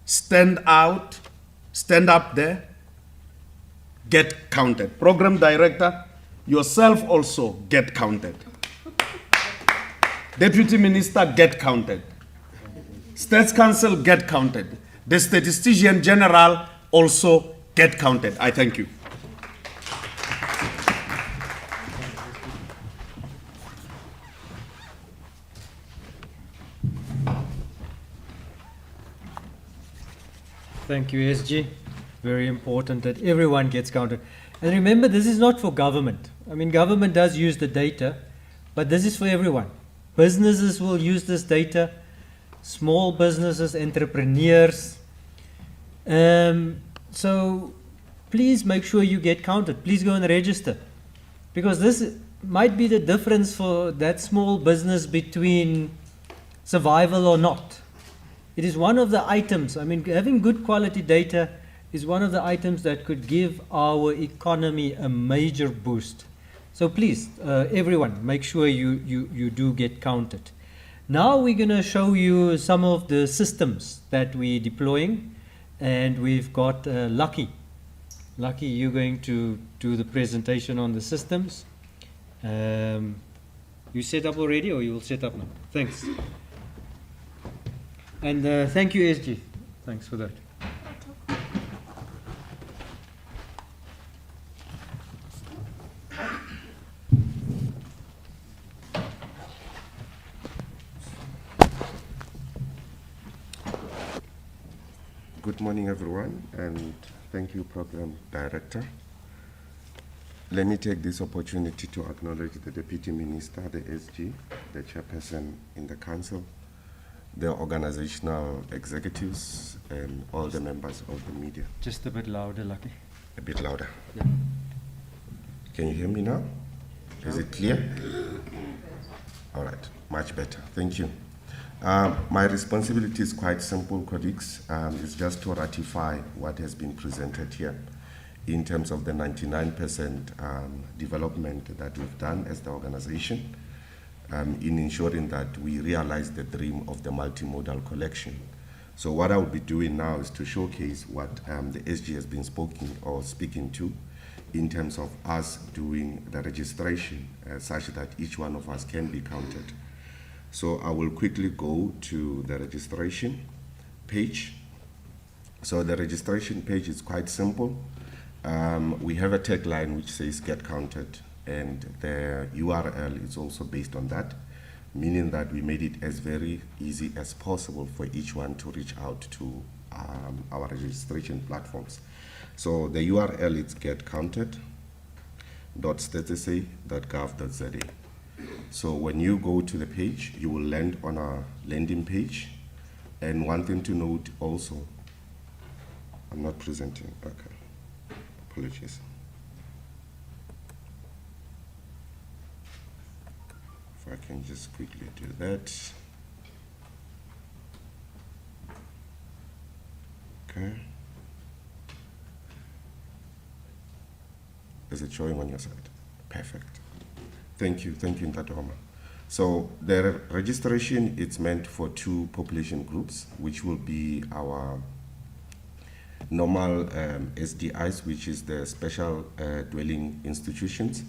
stand up there, get counted. Program director, yourself also get counted. Deputy Minister, get counted. States Council, get counted. The Statistician-General also get counted. I thank you. Thank you, SG. Very important that everyone gets counted. And remember, this is not for government. I mean, government does use the data, but this is for everyone. Businesses will use this data, small businesses, entrepreneurs. So please make sure you get counted. Please go and register, because this might be the difference for that small business between survival or not. It is one of the items. I mean, having good quality data is one of the items that could give our economy a major boost. So please, everyone, make sure you do get counted. Now we're going to show you some of the systems that we're deploying, and we've got Lucky. Lucky, you're going to do the presentation on the systems. You set up already, or you will set up now? Thanks. And thank you, SG. Thanks for that. Good morning, everyone, and thank you, Program Director. Let me take this opportunity to acknowledge the Deputy Minister, the SG, the Chairperson in the Council, the organizational executives, and all the members of the media. Just a bit louder, Lucky. A bit louder. Yeah. Can you hear me now? Is it clear? All right, much better. Thank you. My responsibility is quite simple, colleagues. It's just to ratify what has been presented here in terms of the 99% development that we've done as the organization in ensuring that we realize the dream of the multimodal collection. So what I will be doing now is to showcase what the SG has been speaking to in terms of us doing the registration such that each one of us can be counted. So I will quickly go to the registration page. So the registration page is quite simple. We have a tagline which says get counted, and the URL is also based on that, meaning that we made it as very easy as possible for each one to reach out to our registration platforms. So the URL is getcounted.statissa.gov.za. So when you go to the page, you will land on a landing page. And one thing to note also, I'm not presenting, okay, apologies. I can just quickly do that. Okay. Is it showing on your side? Perfect. Thank you, Ntatoma. So the registration is meant for 2 population groups, which will be our normal SDIs, which is the special dwelling institutions,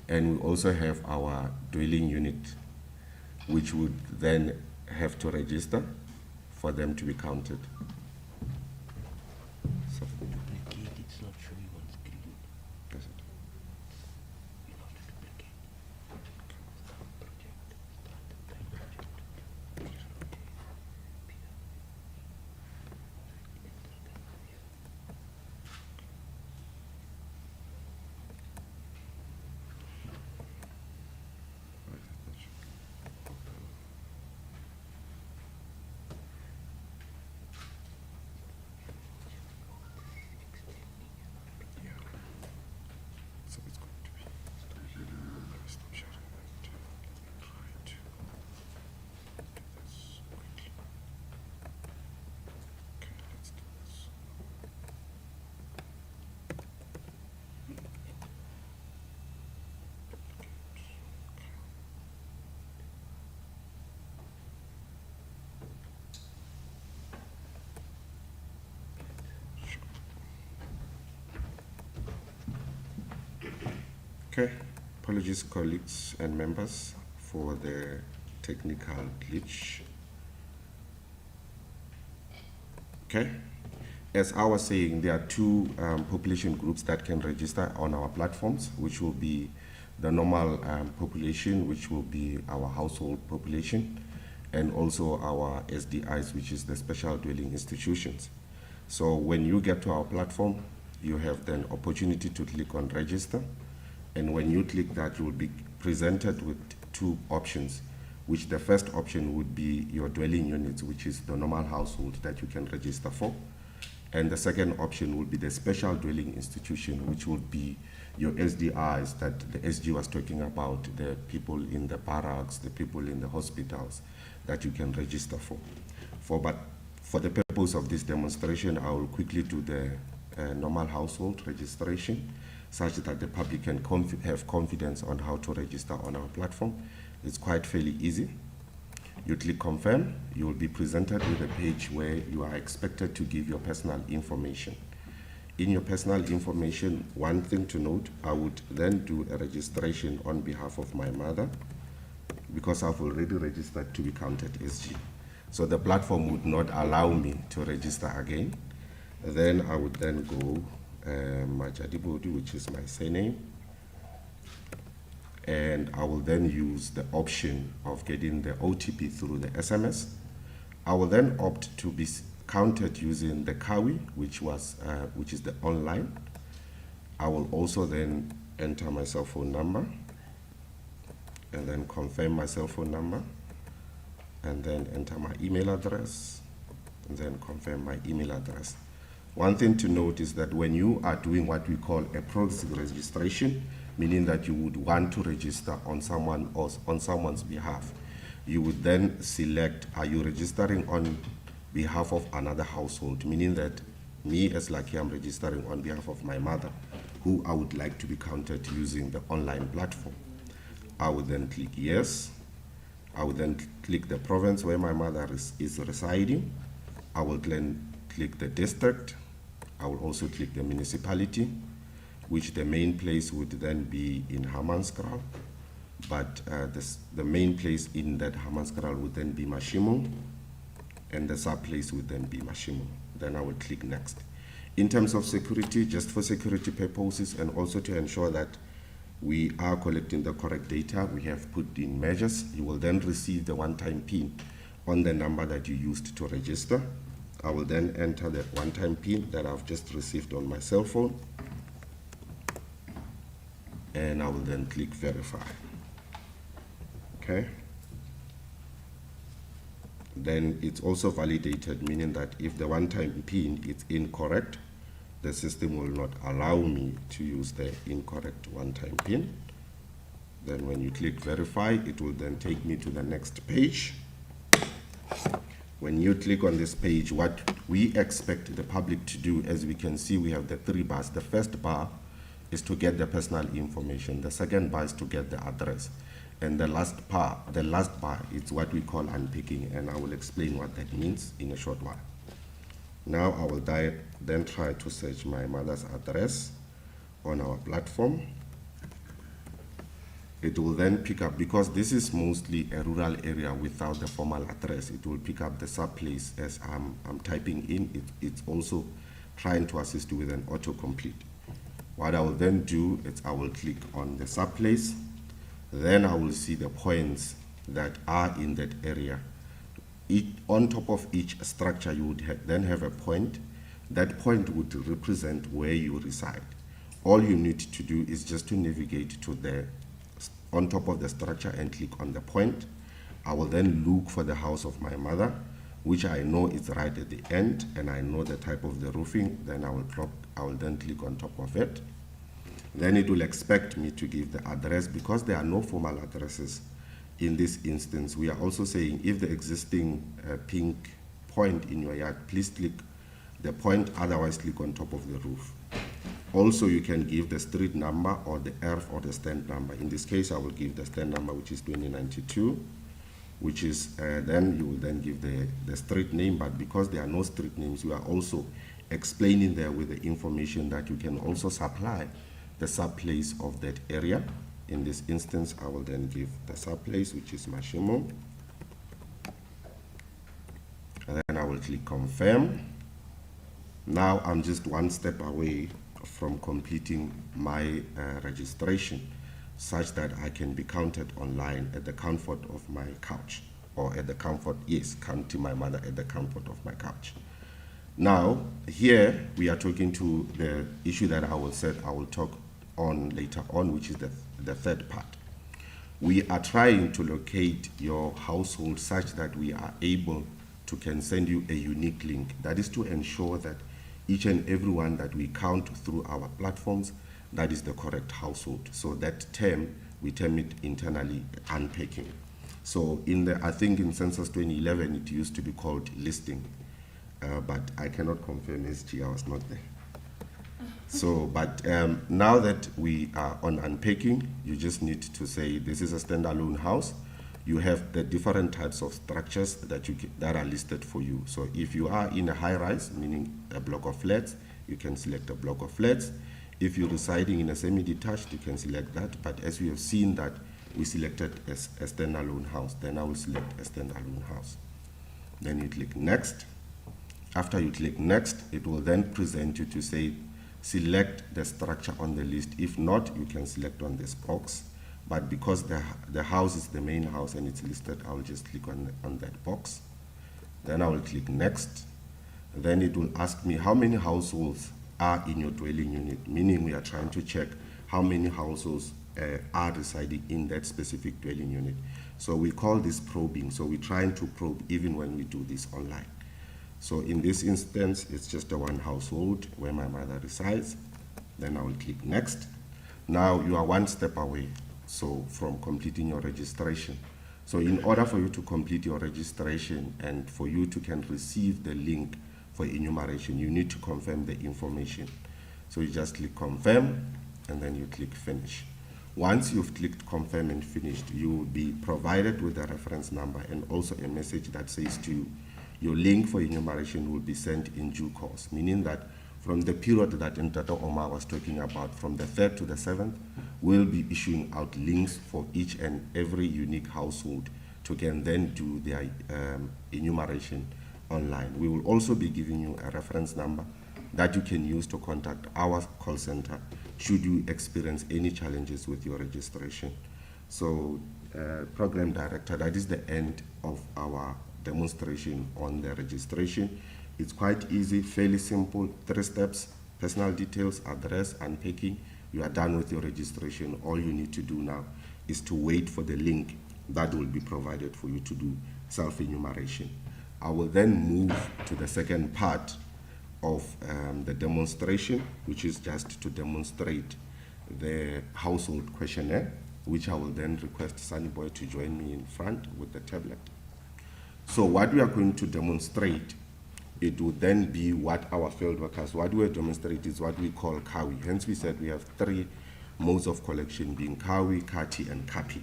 and we also have our dwelling unit, which would then have to register for them to be counted. So, It's not showing on screen. does it? You have to duplicate. Start project. So it's going to be. Stop sharing that. Try to do this quickly. Okay, let's do this. Okay, apologies colleagues and members for the technical glitch. Okay, as I was saying, there are 2 population groups that can register on our platforms, which will be the normal population, which will be our household population, and also our SDIs, which is the special dwelling institutions. So when you get to our platform, you have the opportunity to click on register. And when you click that, you will be presented with 2 options, which the first option would be your dwelling units, which is the normal household that you can register for. And the second option would be the special dwelling institution, which would be your SDIs that the SG was talking about, the people in the barracks, the people in the hospitals that you can register for. But for the purpose of this demonstration, I will quickly do the normal household registration, such that the public can have confidence on how to register on our platform. It's quite fairly easy. You click confirm, you will be presented with a page where you are expected to give your personal information. In your personal information, one thing to note, I would then do a registration on behalf of my mother, because I've already registered to be counted SG. So the platform would not allow me to register again. Then I would then go Majadibodi, which is my surname, and I will then use the option of getting the OTP through the SMS. I will then opt to be counted using the Kawi, which is the online. I will also then enter my cell phone number and then confirm my cell phone number and then enter my email address and then confirm my email address. One thing to note is that when you are doing what we call a proxy registration, meaning that you would want to register on someone's behalf, you would then select, are you registering on behalf of another household, meaning that me as Lucky, I'm registering on behalf of my mother, who I would like to be counted using the online platform. I would then click yes. I would then click the province where my mother is residing. I will then click the district. I will also click the municipality, which the main place would then be in Hammanskraal, but the main place in that Hammanskraal would then be Mashimo, and the sub place would then be Mashimo. Then I will click next. In terms of security, just for security purposes and also to ensure that we are collecting the correct data, we have put in measures. You will then receive the one-time PIN on the number that you used to register. I will then enter the one-time PIN that I've just received on my cell phone, and I will then click verify. Okay. Then it's also validated, meaning that if the one-time PIN is incorrect, the system will not allow me to use the incorrect one-time PIN. Then when you click verify, it will then take me to the next page. When you click on this page, what we expect the public to do, as we can see, we have the 3 bars. The first bar is to get the personal information. The second bar is to get the address. And the last bar is what we call unpicking, and I will explain what that means in a short while. Now I will then try to search my mother's address on our platform. It will then pick up, because this is mostly a rural area without the formal address, it will pick up the sub-place as I'm typing in. It's also trying to assist you with an autocomplete. What I will then do is I will click on the sub-place. Then I will see the points that are in that area. On top of each structure, you would then have a point. That point would represent where you reside. All you need to do is just to navigate to on top of the structure and click on the point. I will then look for the house of my mother, which I know is right at the end, and I know the type of the roofing. Then I will then click on top of it. Then it will expect me to give the address. Because there are no formal addresses in this instance, we are also saying if the existing pink point in your yard, please click the point, otherwise click on top of the roof. Also, you can give the street number or the earth or the stand number. In this case, I will give the stand number, which is 2092, which is, then you will then give the street name. But because there are no street names, we are also explaining there with the information that you can also supply the sub-place of that area. In this instance, I will then give the sub-place, which is Mashimo. And then I will click confirm. Now I'm just one step away from completing my registration, such that I can be counted online at the comfort of my couch, or at the comfort, yes, counting my mother at the comfort of my couch. Now, here we are talking to the issue that I will talk on later on, which is the third part. We are trying to locate your household such that we are able to can send you a unique link. That is to ensure that each and every one that we count through our platforms, that is the correct household. So that term, we term it internally unpacking. So I think in Census 2011, it used to be called listing, but I cannot confirm SG, I was not there. So, but now that we are on unpacking, you just need to say this is a standalone house. You have the different types of structures that are listed for you. So if you are in a high-rise, meaning a block of flats, you can select a block of flats. If you're residing in a semi-detached, you can select that. But as we have seen that we selected as a standalone house, then I will select a standalone house. Then you click next. After you click next, it will then present you to say, select the structure on the list. If not, you can select on this box. But because the house is the main house and it's listed, I will just click on that box. Then I will click next. Then it will ask me how many households are in your dwelling unit, meaning we are trying to check how many households are residing in that specific dwelling unit. So we call this probing. So we're trying to probe even when we do this online. So in this instance, it's just a one household where my mother resides. Then I will click next. Now you are one step away from completing your registration. So in order for you to complete your registration and for you to can receive the link for enumeration, you need to confirm the information. So you just click confirm and then you click finish. Once you've clicked confirm and finished, you will be provided with a reference number and also a message that says to you, your link for enumeration will be sent in due course, meaning that from the period that Ntato Omar was talking about, from the 3rd to the 7th, we'll be issuing out links for each and every unique household to can then do their enumeration online. We will also be giving you a reference number that you can use to contact our call center should you experience any challenges with your registration. So, Program Director, that is the end of our demonstration on the registration. It's quite easy, fairly simple, 3 steps: personal details, address, unpacking. You are done with your registration. All you need to do now is to wait for the link that will be provided for you to do self-enumeration. I will then move to the second part of the demonstration, which is just to demonstrate the household questionnaire. which I will then request Sunny Boy to join me in front with the tablet. So what we are going to demonstrate, it will then be what our field workers, what we will demonstrate is what we call Kawi. Hence we said we have 3 modes of collection being Kawi, Kati, and Kapi.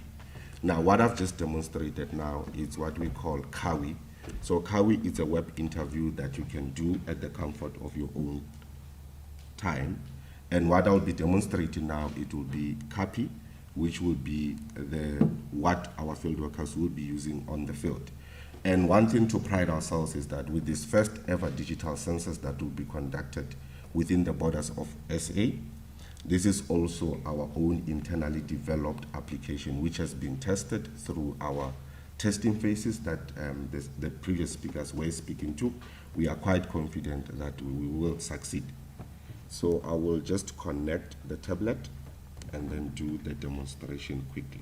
Now what I've just demonstrated now is what we call Kawi. So Kawi is a web interview that you can do at the comfort of your own time. And what I'll be demonstrating now, it will be Kapi, which will be what our field workers will be using on the field. And one thing to pride ourselves is that with this first ever digital census that will be conducted within the borders of SA, this is also our own internally developed application, which has been tested through our testing phases that the previous speakers were speaking to. We are quite confident that we will succeed. So I will just connect the tablet and then do the demonstration quickly.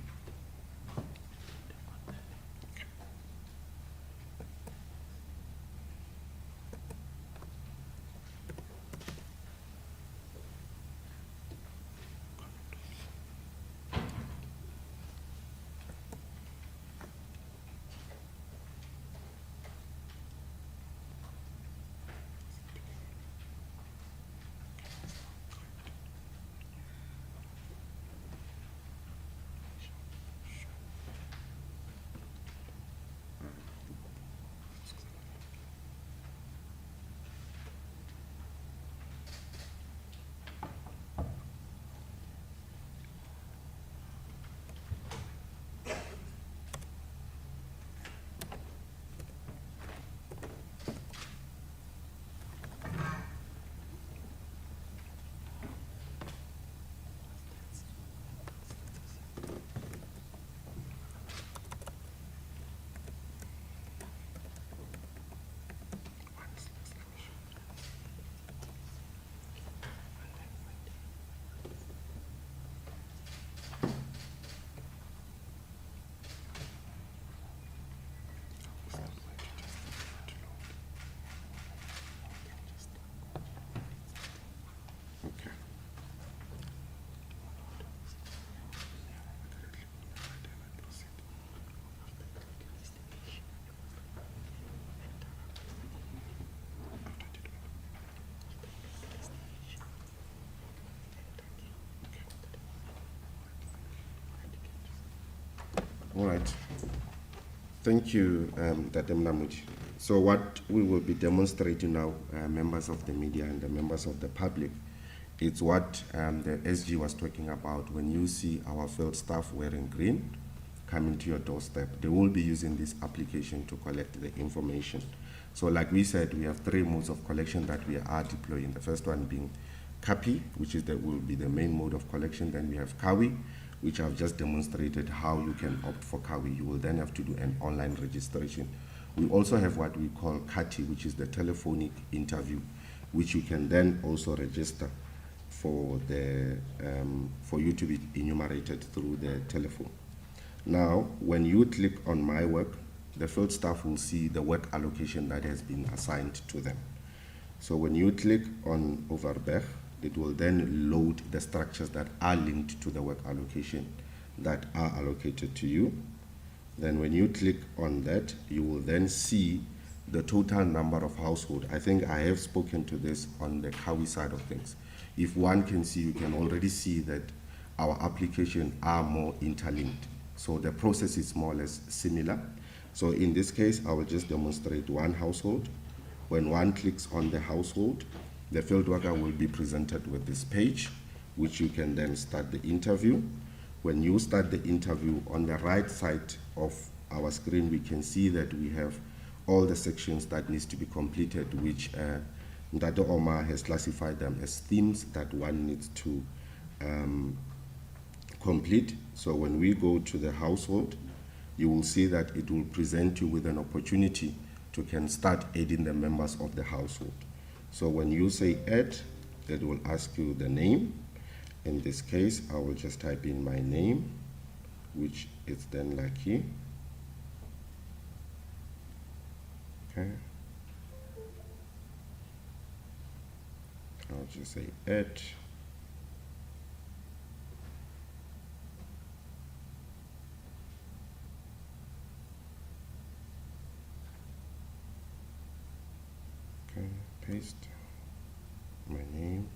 All right. Thank you, Dr. Mlamuji. So what we will be demonstrating now, members of the media and the members of the public, it's what the SG was talking about. When you see our field staff wearing green coming to your doorstep, they will be using this application to collect the information. So like we said, we have 3 modes of collection that we are deploying. The first one being Kapi, which is will be the main mode of collection. Then we have Kawi, which I've just demonstrated how you can opt for Kawi. You will then have to do an online registration. We also have what we call Kati, which is the telephonic interview, which you can then also register for you to be enumerated through the telephone. Now, when you click on My Work, the field staff will see the work allocation that has been assigned to them. So when you click on Overberg, it will then load the structures that are linked to the work allocation that are allocated to you. Then when you click on that, you will then see the total number of households. I think I have spoken to this on the Kawi side of things. If one can see, you can already see that our applications are more interlinked. So the process is more or less similar. So in this case, I will just demonstrate one household. When one clicks on the household, the field worker will be presented with this page, which you can then start the interview. When you start the interview, on the right side of our screen, we can see that we have all the sections that needs to be completed, which Ndado Omar has classified them as themes that one needs to complete. So when we go to the household, you will see that it will present you with an opportunity to can start adding the members of the household. So when you say add, it will ask you the name. In this case, I will just type in my name, which is then Lucky. Okay. I'll just say add. Okay, paste my name.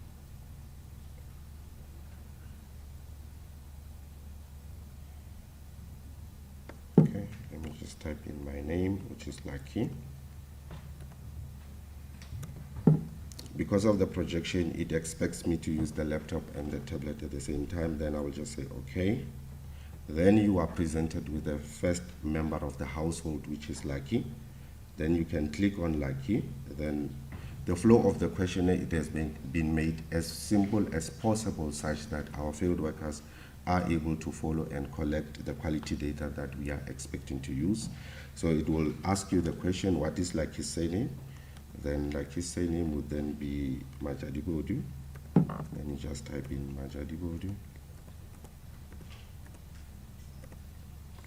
Okay, let me just type in my name, which is Lucky. Because of the projection, it expects me to use the laptop and the tablet at the same time. Then I will just say okay. Then you are presented with the first member of the household, which is Lucky. Then you can click on Lucky. Then the flow of the questionnaire, it has been made as simple as possible, such that our field workers are able to follow and collect the quality data that we are expecting to use. So it will ask you the question, what is Lucky's surname? Then Lucky's surname would then be Majadibodu. Then you just type in Majadibodu.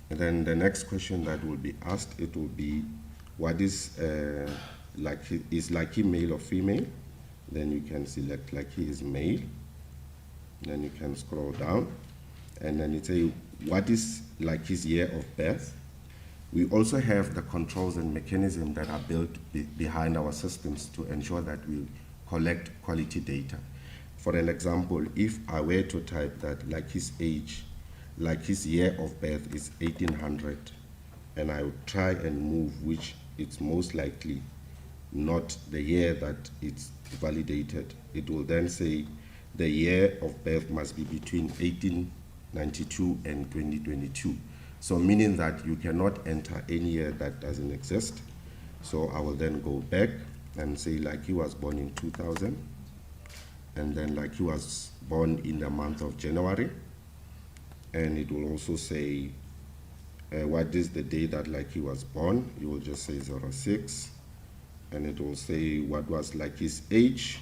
And then the next question that will be asked, it will be, what is Lucky, is Lucky male or female? Then you can select Lucky is male. Then you can scroll down, and then it say, what is Lucky's year of birth? We also have the controls and mechanisms that are built behind our systems to ensure that we collect quality data. For an example, if I were to type that Lucky's age, Lucky's year of birth is 1800, and I would try and move, which it's most likely not the year that it's validated, it will then say the year of birth must be between 1892 and 2022. So meaning that you cannot enter any year that doesn't exist. So I will then go back and say Lucky was born in 2000, and then Lucky was born in the month of January, and it will also say what is the day that Lucky was born. You will just say 06, and it will say what was Lucky's age.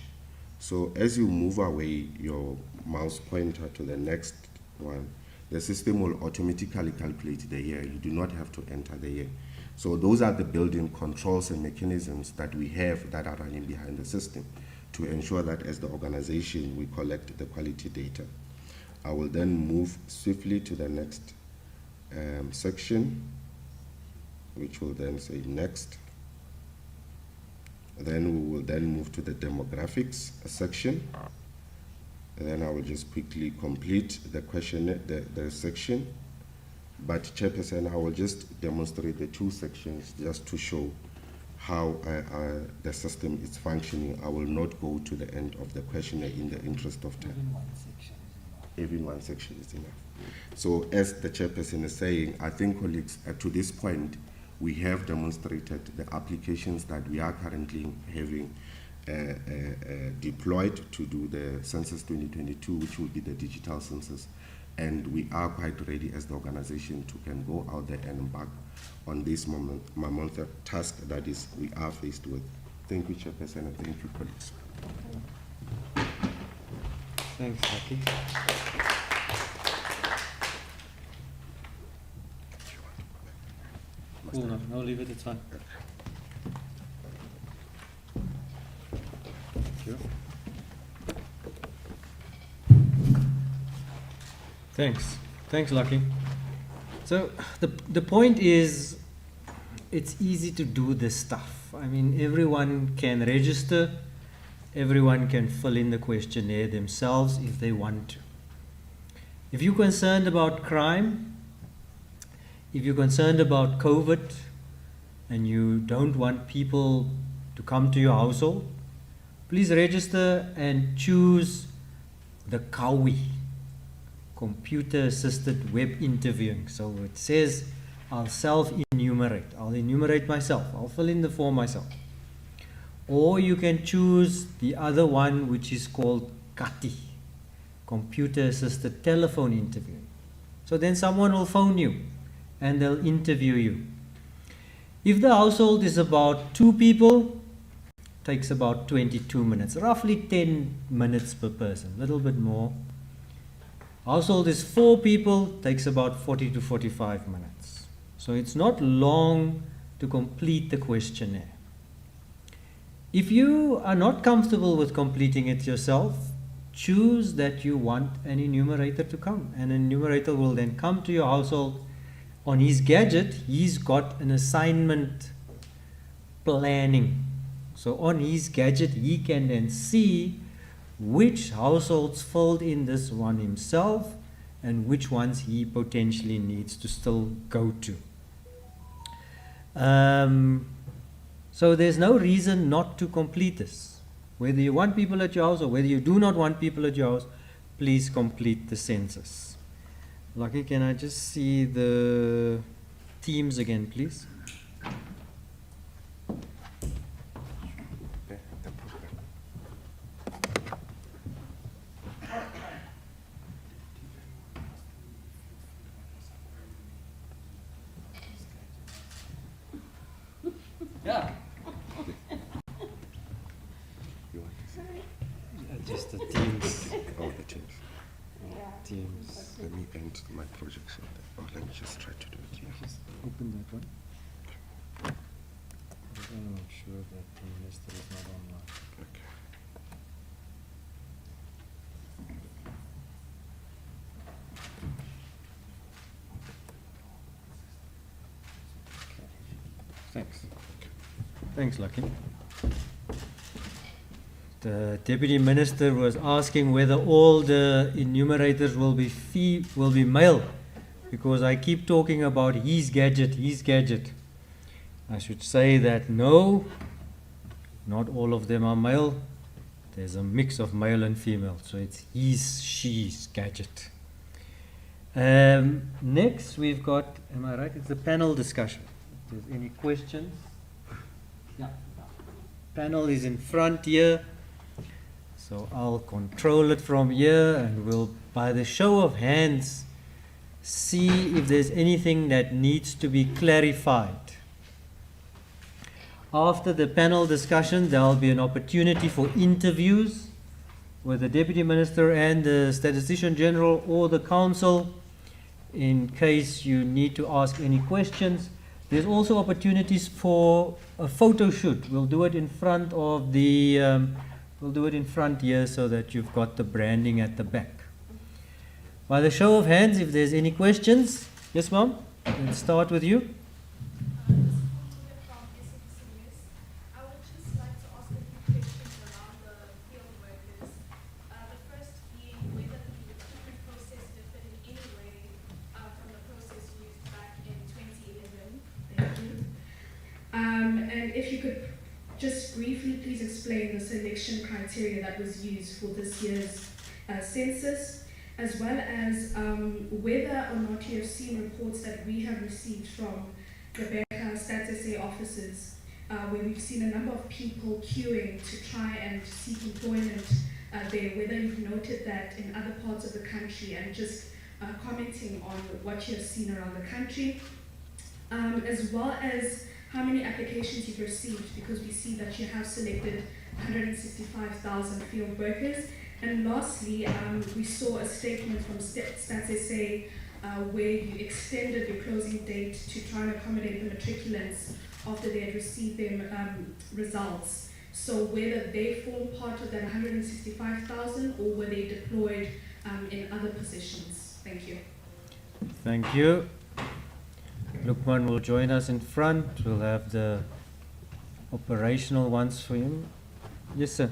So as you move away your mouse pointer to the next one, the system will automatically calculate the year. You do not have to enter the year. So those are the built-in controls and mechanisms that we have that are running behind the system to ensure that as the organization we collect the quality data. I will then move swiftly to the next section, which will then say next. Then we will then move to the demographics section. And then I will just quickly complete the question, the section. But Chairperson, I will just demonstrate the two sections just to show how the system is functioning. I will not go to the end of the questionnaire in the interest of time. Even one section is enough. So as the Chairperson is saying, I think, colleagues, to this point, we have demonstrated the applications that we are currently having deployed to do the Census 2022, which will be the digital census. And we are quite ready as the organization to can go out there and embark on this momentous task that is we are faced with. Thank you, Chairperson, and thank you, colleagues. Thanks, Lucky. Cool, no, leave it, it's fine. Thank you. Thanks, Lucky. So the point is, it's easy to do this stuff. I mean, everyone can register, everyone can fill in the questionnaire themselves if they want to. If you're concerned about crime, if you're concerned about COVID, and you don't want people to come to your household, please register and choose the CAWI, computer-assisted web interviewing. So it says I'll self-enumerate. I'll enumerate myself. I'll fill in the form myself. Or you can choose the other one, which is called CATI, computer-assisted telephone interviewing. So then someone will phone you and they'll interview you. If the household is about 2 people, takes about 22 minutes, roughly 10 minutes per person, a little bit more. Household is 4 people, takes about 40 to 45 minutes. So it's not long to complete the questionnaire. If you are not comfortable with completing it yourself, choose that you want an enumerator to come. An enumerator will then come to your household. On his gadget, he's got an assignment planning So on his gadget, he can then see which households filled in this one himself and which ones he potentially needs to still go to. So there's no reason not to complete this. Whether you want people at your house or whether you do not want people at your house, please complete the census. Lucky, can I just see the teams again, please? You want this? Just the teams. Oh, the teams. Teams. Let me end my projection. Or let me just try to do it here. Just open that one. I'm sure that the minister is not online. Okay. Thanks. Thanks, Lucky. The Deputy Minister was asking whether all the enumerators will be male, because I keep talking about his gadget, his gadget. I should say that no, not all of them are male. There's a mix of male and female, so it's his, she's gadget. Next, we've got, am I right? It's the panel discussion. If there's any questions? Yeah. Panel is in front here. So I'll control it from here and we'll, by the show of hands, see if there's anything that needs to be clarified. After the panel discussion, there'll be an opportunity for interviews with the Deputy Minister and the Statistician-General or the Council in case you need to ask any questions. There's also opportunities for a photo shoot. We'll do it in front of the we'll do it in front here so that you've got the branding at the back. By the show of hands, if there's any questions. Yes, ma'am? Let's start with you. I would just like to ask a few questions around the field workers. The first being whether the recruitment process differed in any way from the process used back in 2011. Thank you. And if you could just briefly please explain the selection criteria that was used for this year's census, as well as whether or not you have seen reports that we have received from Rebecca Status A offices, where we've seen a number of people queuing to try and seek employment there, whether you've noted that in other parts of the country, and just commenting on what you have seen around the country, as well as how many applications you've received, because we see that you have selected 165,000 field workers. And lastly, we saw a statement from Stats SA where you extended your closing date to try and accommodate the matriculants after they had received their results. So whether they form part of that 165,000 or were they deployed in other positions. Thank you. Thank you. Lukman will join us in front. We'll have the operational ones for him. Yes, sir.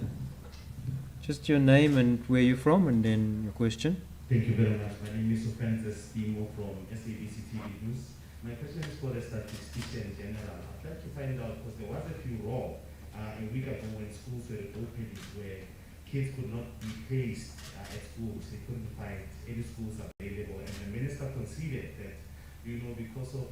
Just your name and where you're from, and then your question. Thank you very much. My name is Francis Dimo from SABC TV News. My question is for the Statistician-General. I'd like to find out, because there was a few wrong a week ago when schools were opening, where kids could not be placed at schools. They couldn't find any schools available. And the minister conceded that, because of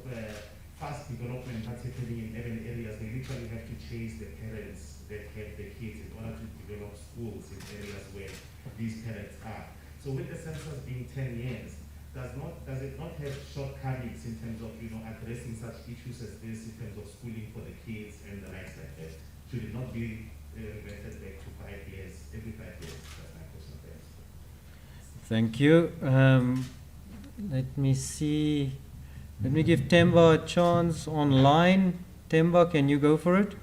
fast development that's happening in urban areas, they literally have to chase the parents that have the kids in order to develop schools in areas where these parents are. So with the census being 10 years, does it not have shortcomings in terms of addressing such issues as this in terms of schooling for the kids and the likes like that? Should it not be reverted back to 5 years, every 5 years? That's my question. Thank you. Let me see. Let me give Temba a chance online. Temba, can you go for it?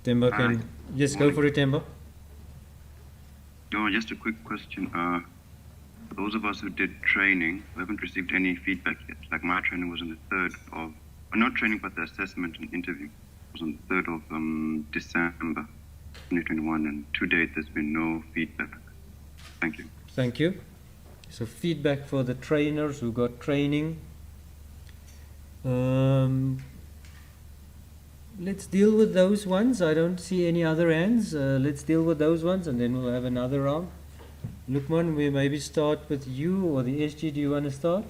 Temba can just go for it, Temba. No, just a quick question. For those of us who did training, we haven't received any feedback yet. Like my training was on the 3rd of, not training, but the assessment and interview was on the 3rd of December 2021, and to date there's been no feedback. Thank you. Thank you. So feedback for the trainers who got training. Let's deal with those ones. I don't see any other hands. Let's deal with those ones and then we'll have another round. Lukman, we maybe start with you or the SG. Do you want to start?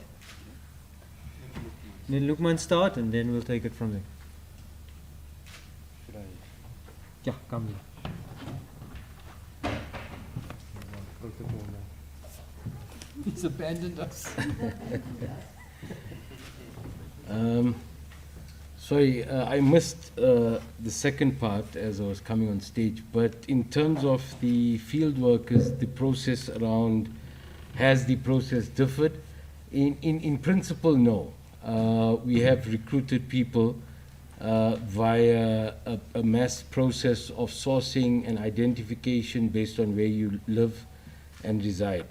Then Lukman start and then we'll take it from there. Yeah, come here. He's abandoned us. Sorry, I missed the second part as I was coming on stage, but in terms of the field workers, the process around, has the process differed? In principle, no. We have recruited people via a mass process of sourcing and identification based on where you live and reside.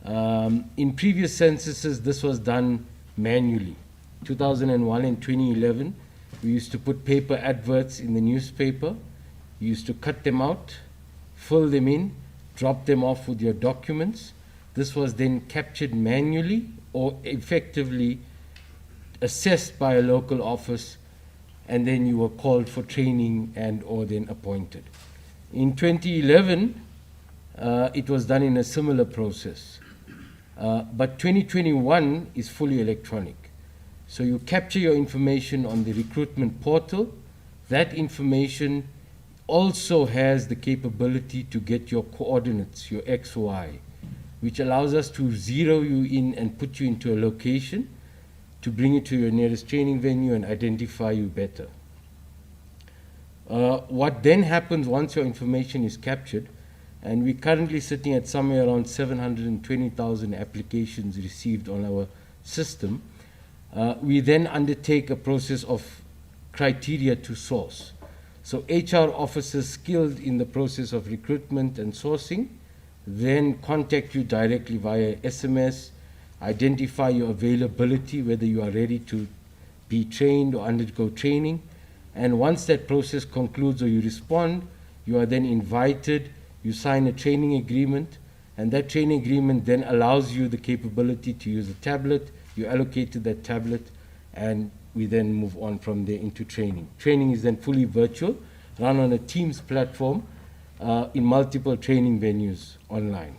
In previous censuses, this was done manually. 2001 and 2011, we used to put paper adverts in the newspaper. You used to cut them out, fill them in, drop them off with your documents. This was then captured manually or effectively assessed by a local office, and then you were called for training and or then appointed. In 2011, it was done in a similar process. But 2021 is fully electronic. So you capture your information on the recruitment portal. That information also has the capability to get your coordinates, your X, Y, which allows us to zero you in and put you into a location to bring you to your nearest training venue and identify you better. What then happens once your information is captured, and we're currently sitting at somewhere around 720,000 applications received on our system, we then undertake a process of criteria to source. So HR officers skilled in the process of recruitment and sourcing then contact you directly via SMS, identify your availability, whether you are ready to be trained or undergo training. And once that process concludes or you respond, you are then invited, you sign a training agreement, and that training agreement then allows you the capability to use a tablet. You allocated that tablet, and we then move on from there into training. Training is then fully virtual, run on a Teams platform in multiple training venues online.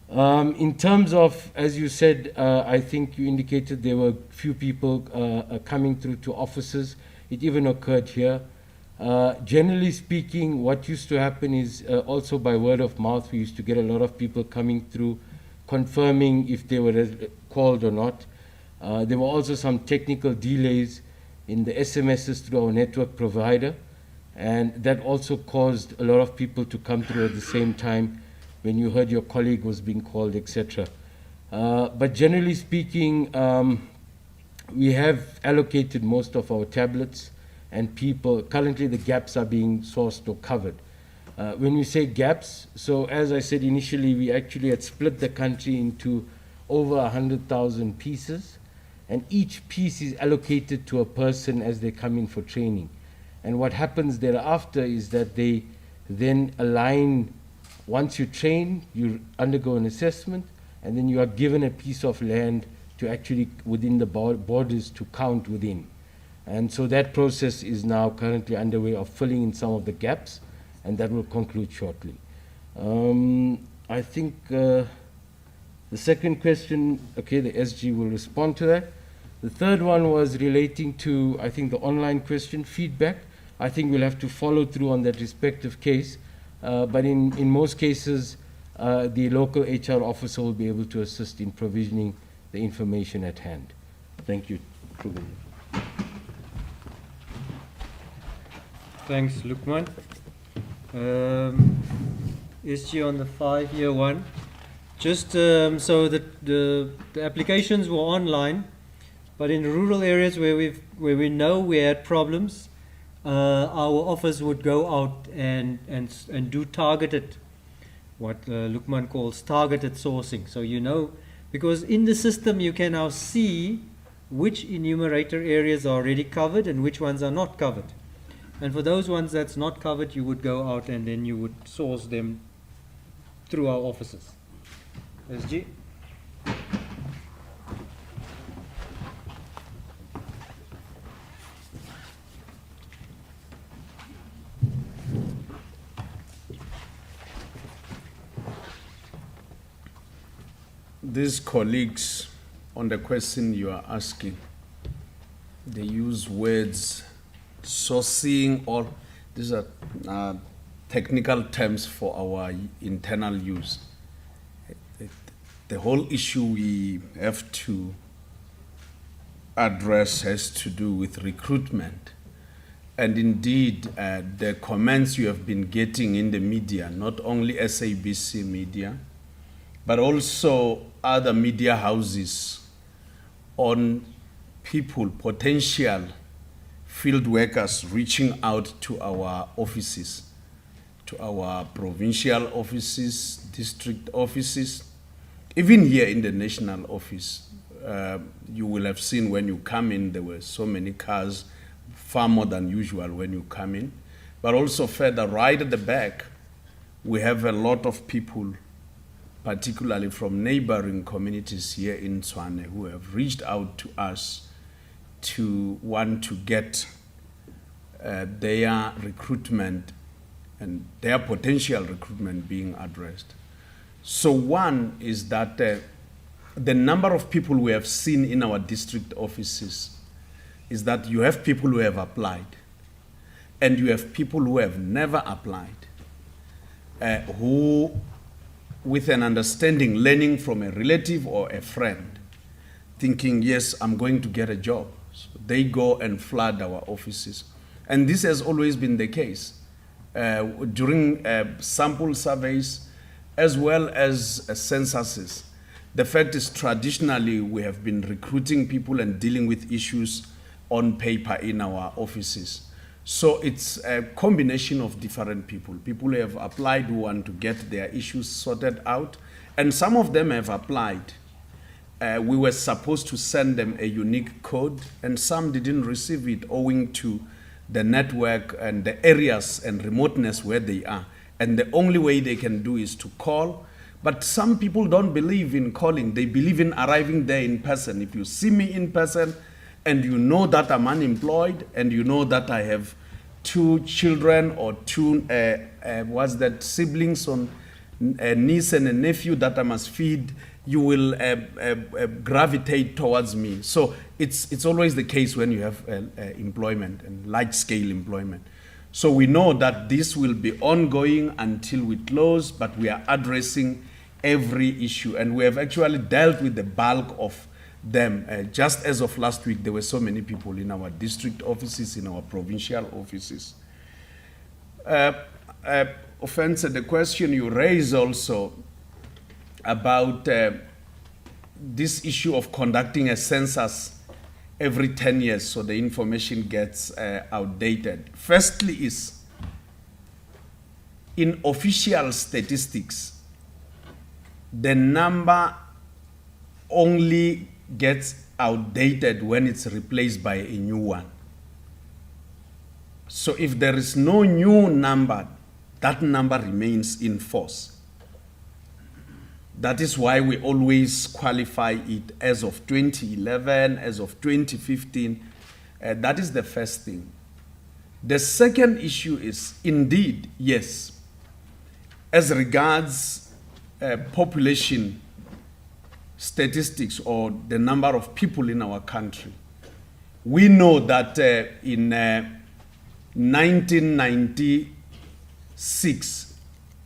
In terms of, as you said, I think you indicated there were few people coming through to offices. It even occurred here. Generally speaking, what used to happen is also by word of mouth, we used to get a lot of people coming through confirming if they were called or not. There were also some technical delays in the SMSs through our network provider, and that also caused a lot of people to come through at the same time when you heard your colleague was being called, etc. But generally speaking, we have allocated most of our tablets and people. Currently the gaps are being sourced or covered. When we say gaps, so as I said initially, we actually had split the country into over 100,000 pieces, and each piece is allocated to a person as they come in for training. And what happens thereafter is that they then align. Once you train, you undergo an assessment, and then you are given a piece of land to actually, within the borders, to count within. And so that process is now currently underway of filling in some of the gaps, and that will conclude shortly. I think the second question, okay, the SG will respond to that. The third one was relating to, I think, the online question, feedback. I think we'll have to follow through on that respective case, but in most cases, the local HR officer will be able to assist in provisioning the information at hand. Thank you. Thanks, Lukman. SG on the 5-year one. Just so that the applications were online, but in rural areas where we know we had problems, our office would go out and do targeted, what Lukman calls targeted sourcing. So you know, because in the system you can now see which enumerator areas are already covered and which ones are not covered. And for those ones that's not covered, you would go out and then you would source them through our offices. SG? These colleagues, on the question you are asking, they use words sourcing, or these are technical terms for our internal use. The whole issue we have to address has to do with recruitment. And indeed, the comments you have been getting in the media, not only SABC media, but also other media houses on people, potential field workers reaching out to our offices, to our provincial offices, district offices, even here in the national office. You will have seen when you come in, there were so many cars, far more than usual when you come in. But also further, right at the back, we have a lot of people, particularly from neighboring communities here in Tshwane, who have reached out to us to want to get their recruitment and their potential recruitment being addressed. So one is that the number of people we have seen in our district offices is that you have people who have applied and you have people who have never applied, who, with an understanding, learning from a relative or a friend, thinking, yes, I'm going to get a job. So they go and flood our offices. And this has always been the case. During sample surveys, as well as censuses, the fact is traditionally we have been recruiting people and dealing with issues on paper in our offices. So it's a combination of different people. People who have applied who want to get their issues sorted out, and some of them have applied. We were supposed to send them a unique code, and some didn't receive it owing to the network and the areas and remoteness where they are. And the only way they can do is to call. But some people don't believe in calling. They believe in arriving there in person. If you see me in person and you know that I'm unemployed and you know that I have 2 children or 2 siblings, on a niece and a nephew that I must feed, you will gravitate towards me. So it's always the case when you have employment and large-scale employment. So we know that this will be ongoing until we close, but we are addressing every issue. And we have actually dealt with the bulk of them. Just as of last week, there were so many people in our district offices, in our provincial offices. Offense, the question you raise also about this issue of conducting a census every 10 years so the information gets outdated. Firstly is, in official statistics, the number only gets outdated when it's replaced by a new one. So if there is no new number, that number remains in force. That is why we always qualify it as of 2011, as of 2015. That is the first thing. The second issue is, indeed, yes, as regards population statistics or the number of people in our country, we know that in 1996,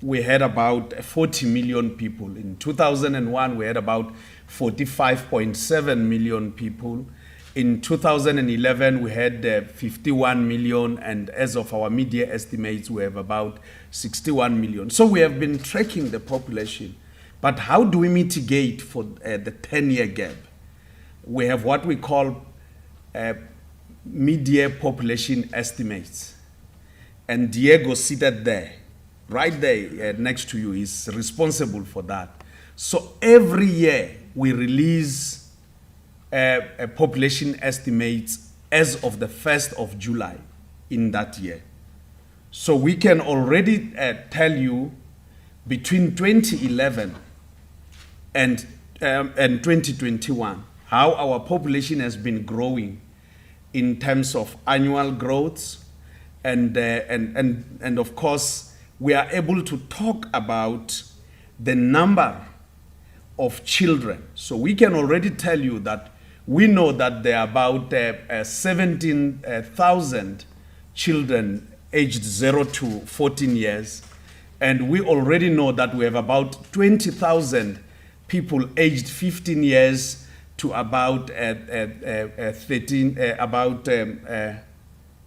we had about 40 million people. In 2001, we had about 45.7 million people. In 2011, we had 51 million, and as of our media estimates, we have about 61 million. So we have been tracking the population. But how do we mitigate for the 10-year gap? We have what we call mid-year population estimates. And Diego seated there, right there next to you, is responsible for that. So every year we release a population estimates as of the 1st of July in that year. So we can already tell you between 2011 and 2021 how our population has been growing in terms of annual growth, and of course we are able to talk about the number of children. So we can already tell you that we know that there are about 17,000 children aged 0 to 14 years, and we already know that we have about 20,000 people aged 15 years to about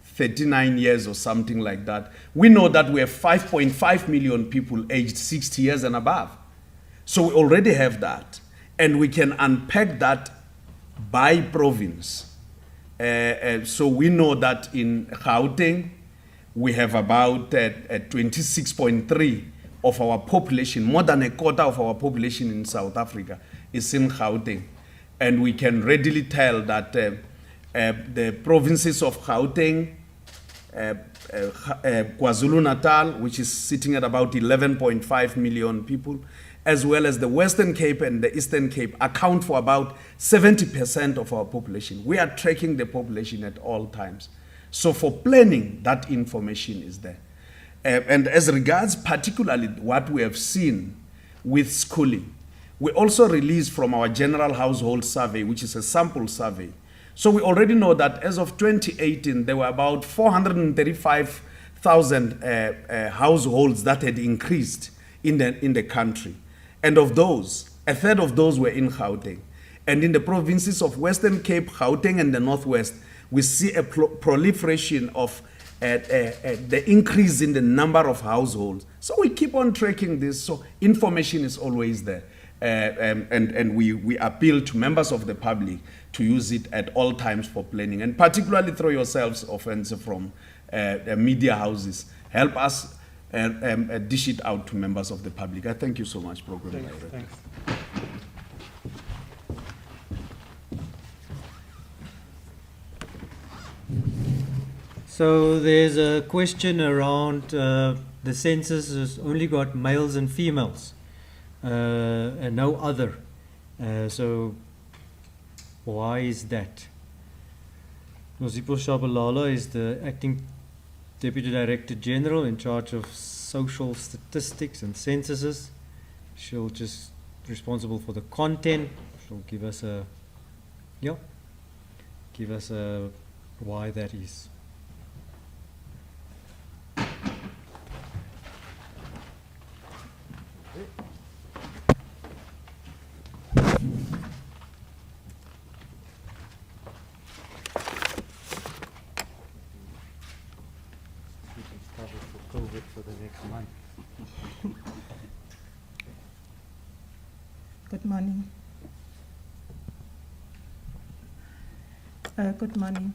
39 years or something like that. We know that we have 5.5 million people aged 60 years and above. So we already have that, and we can unpack that by province. So we know that in Gauteng, we have about 26.3 of our population, more than a quarter of our population in South Africa is in Gauteng. And we can readily tell that the provinces of Gauteng, KwaZulu-Natal, which is sitting at about 11.5 million people, as well as the Western Cape and the Eastern Cape, account for about 70% of our population. We are tracking the population at all times. So for planning, that information is there. And as regards particularly what we have seen with schooling, we also released from our general household survey, which is a sample survey. So we already know that as of 2018, there were about 435,000 households that had increased in the country. And of those, a third of those were in Gauteng. And in the provinces of Western Cape, Gauteng, and the Northwest, we see a proliferation of the increase in the number of households. So we keep on tracking this. So information is always there. And we appeal to members of the public to use it at all times for planning. And particularly throw yourselves offensive from media houses. Help us dish it out to members of the public. I thank you so much, Program Director. Thanks. So there's a question around the census has only got males and females and no other. So why is that? Nosipo Shabalala is the acting Deputy Director General in charge of social statistics and censuses. She'll just responsible for the content. She'll give us a why that is. Good morning. Good morning.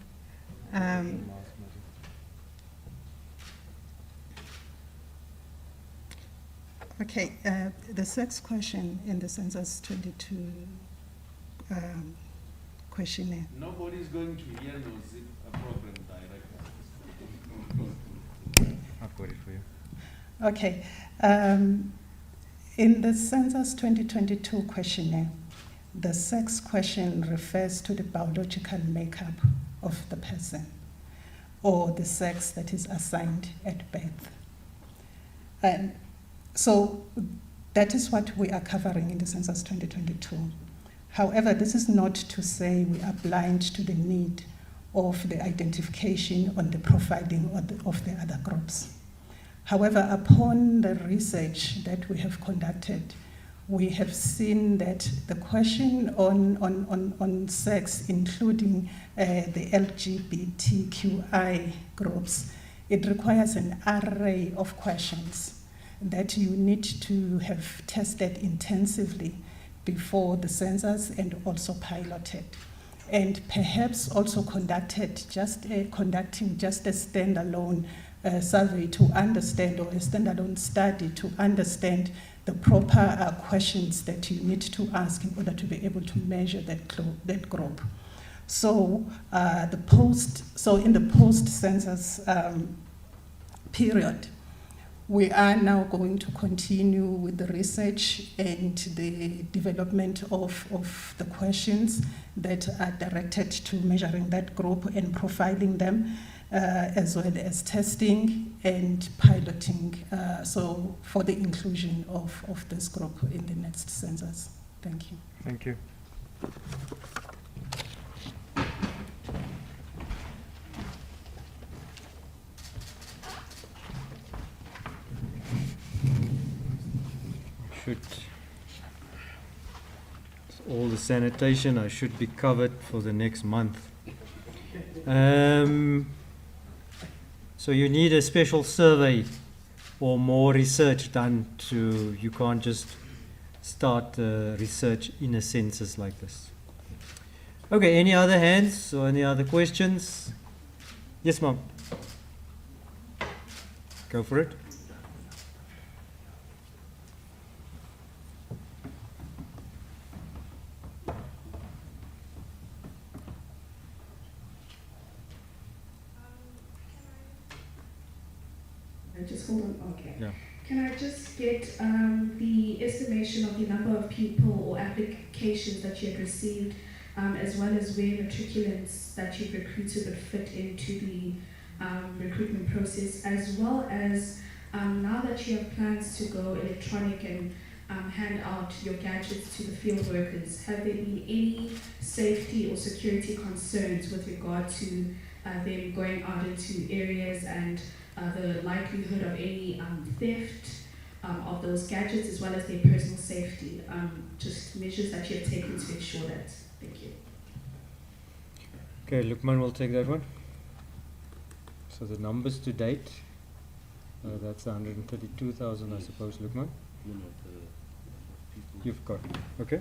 Okay, the sex question in the Census 22 questionnaire. Nobody is going to hear Nozip, a program director. I've got it for you. Okay. In the Census 2022 questionnaire, the sex question refers to the biological makeup of the person or the sex that is assigned at birth. And so that is what we are covering in the Census 2022. However, this is not to say we are blind to the need of the identification on the profiling of the other groups. However, upon the research that we have conducted, we have seen that the question on sex, including the LGBTQI groups, it requires an array of questions that you need to have tested intensively before the census and also piloted. and perhaps also conducting just a standalone survey to understand, or a standalone study to understand the proper questions that you need to ask in order to be able to measure that group. So in the post-census period, we are now going to continue with the research and the development of the questions that are directed to measuring that group and profiling them, as well as testing and piloting, so for the inclusion of this group in the next census. Thank you. Thank you. All the sanitation I should be covered for the next month. So you need a special survey or more research done you can't just start research in a census like this. Okay, any other hands or any other questions? Yes, ma'am. Go for it. Just hold on, okay. Yeah. Can I just get the estimation of the number of people or applications that you had received, as well as where matriculants that you've recruited would fit into the recruitment process, as well as now that you have plans to go electronic and hand out your gadgets to the field workers, have there been any safety or security concerns with regard to them going out into areas and the likelihood of any theft of those gadgets, as well as their personal safety, just measures that you have taken to ensure that? Thank you. Okay, Lukman will take that one. So the numbers to date, that's 132,000, I suppose, Lukman. You've got it. Okay.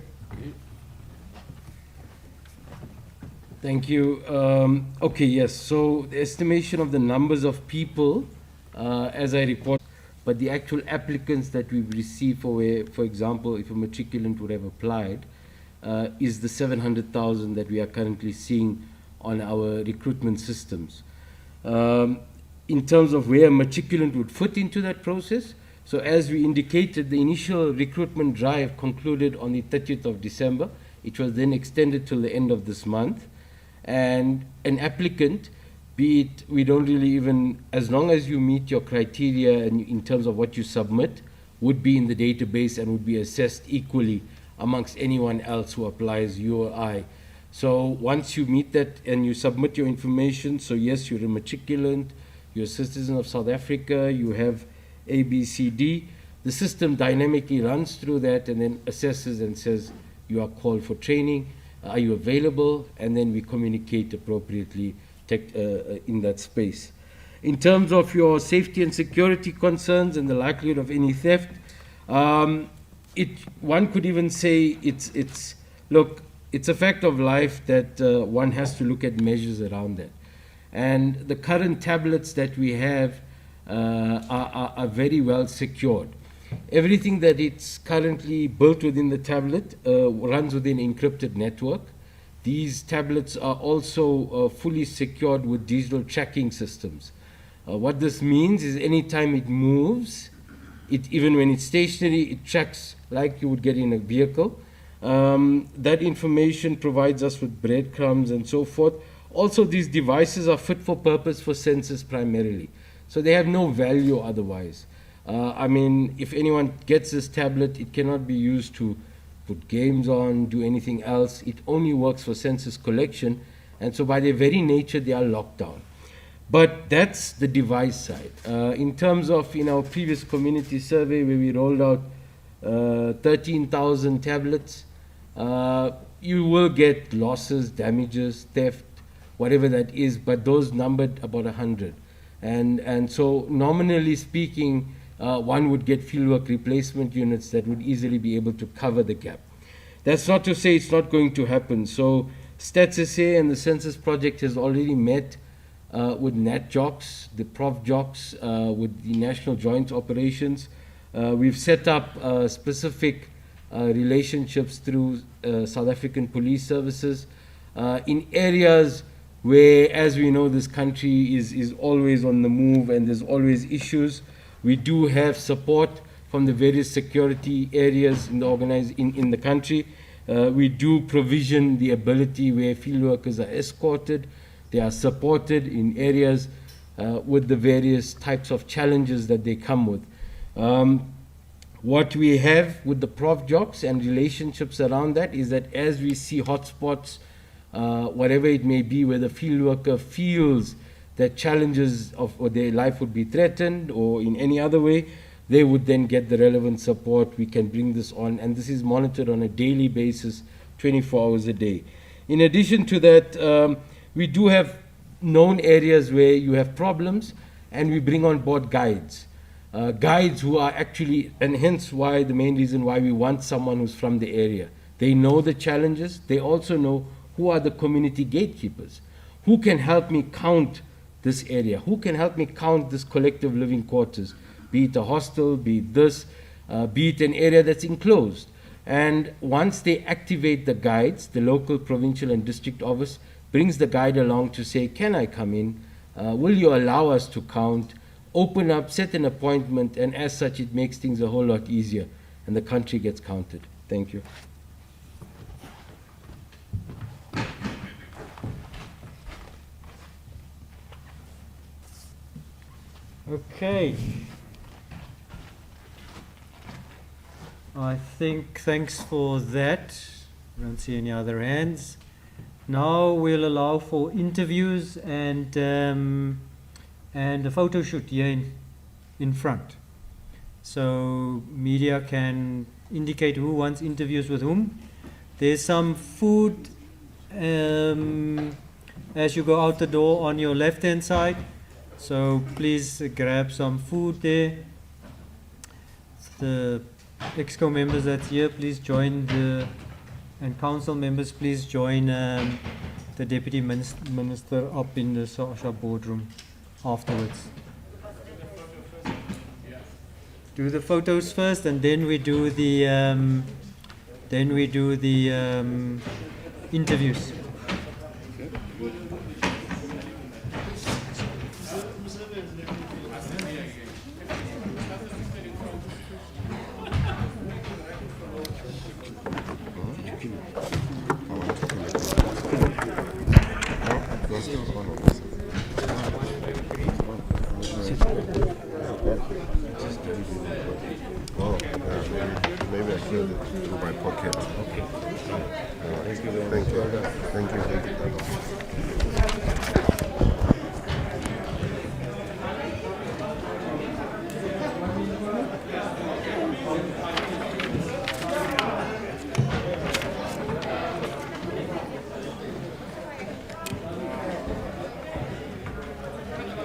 Thank you. Okay, yes. So the estimation of the numbers of people, as I report, but the actual applicants that we've received for example, if a matriculant would have applied, is the 700,000 that we are currently seeing on our recruitment systems. In terms of where a matriculant would fit into that process, so as we indicated, the initial recruitment drive concluded on the 30th of December. It was then extended till the end of this month. And an applicant, be it, we don't really even, as long as you meet your criteria and in terms of what you submit, would be in the database and would be assessed equally amongst anyone else who applies, you or I. So once you meet that and you submit your information, so yes, you're a matriculant, you're a citizen of South Africa, you have A, B, C, D, the system dynamically runs through that and then assesses and says you are called for training. Are you available? And then we communicate appropriately in that space. In terms of your safety and security concerns and the likelihood of any theft, one could even say it's a fact of life that one has to look at measures around that. And the current tablets that we have are very well secured. Everything that it's currently built within the tablet runs within an encrypted network. These tablets are also fully secured with digital tracking systems. What this means is anytime it moves, even when it's stationary, it tracks like you would get in a vehicle. That information provides us with breadcrumbs and so forth. Also, these devices are fit for purpose for census primarily. So they have no value otherwise. If anyone gets this tablet, it cannot be used to put games on, do anything else. It only works for census collection, and so by their very nature, they are locked down. But that's the device side. In terms of in our previous community survey where we rolled out 13,000 tablets, you will get losses, damages, theft, whatever that is, but those numbered about 100. And so nominally speaking, one would get fieldwork replacement units that would easily be able to cover the gap. That's not to say it's not going to happen. So Stats SA and the Census Project has already met with NatJocs, the ProfJocs, with the National Joint Operations. We've set up specific relationships through South African police services in areas where, as we know, this country is always on the move and there's always issues. We do have support from the various security areas in the country. We do provision the ability where field workers are escorted, they are supported in areas with the various types of challenges that they come with. What we have with the ProfJocs and relationships around that is that as we see hotspots, whatever it may be, where the field worker feels that challenges or their life would be threatened or in any other way, they would then get the relevant support. We can bring this on, and this is monitored on a daily basis, 24 hours a day. In addition to that, we do have known areas where you have problems, and we bring on board guides. Guides who are actually, and hence why the main reason why we want someone who's from the area. They know the challenges. They also know who are the community gatekeepers. Who can help me count this area? Who can help me count this collective living quarters? Be it a hostel, be it this, be it an area that's enclosed. And once they activate the guides, the local, provincial, and district office brings the guide along to say, can I come in? Will you allow us to count? Open up, set an appointment, and as such, it makes things a whole lot easier, and the country gets counted. Thank you. Okay. I think thanks for that. I don't see any other hands. Now we'll allow for interviews and a photo shoot here in front. So media can indicate who wants interviews with whom. There's some food as you go out the door on your left hand side. So please grab some food there. The EXCO members that's here, please join and council members, please join the Deputy Minister up in the SASHA boardroom afterwards. Do the photos first, and then we do the interviews. Maybe I filled it through my pocket. Okay. Thank you. Thank you. Thank you.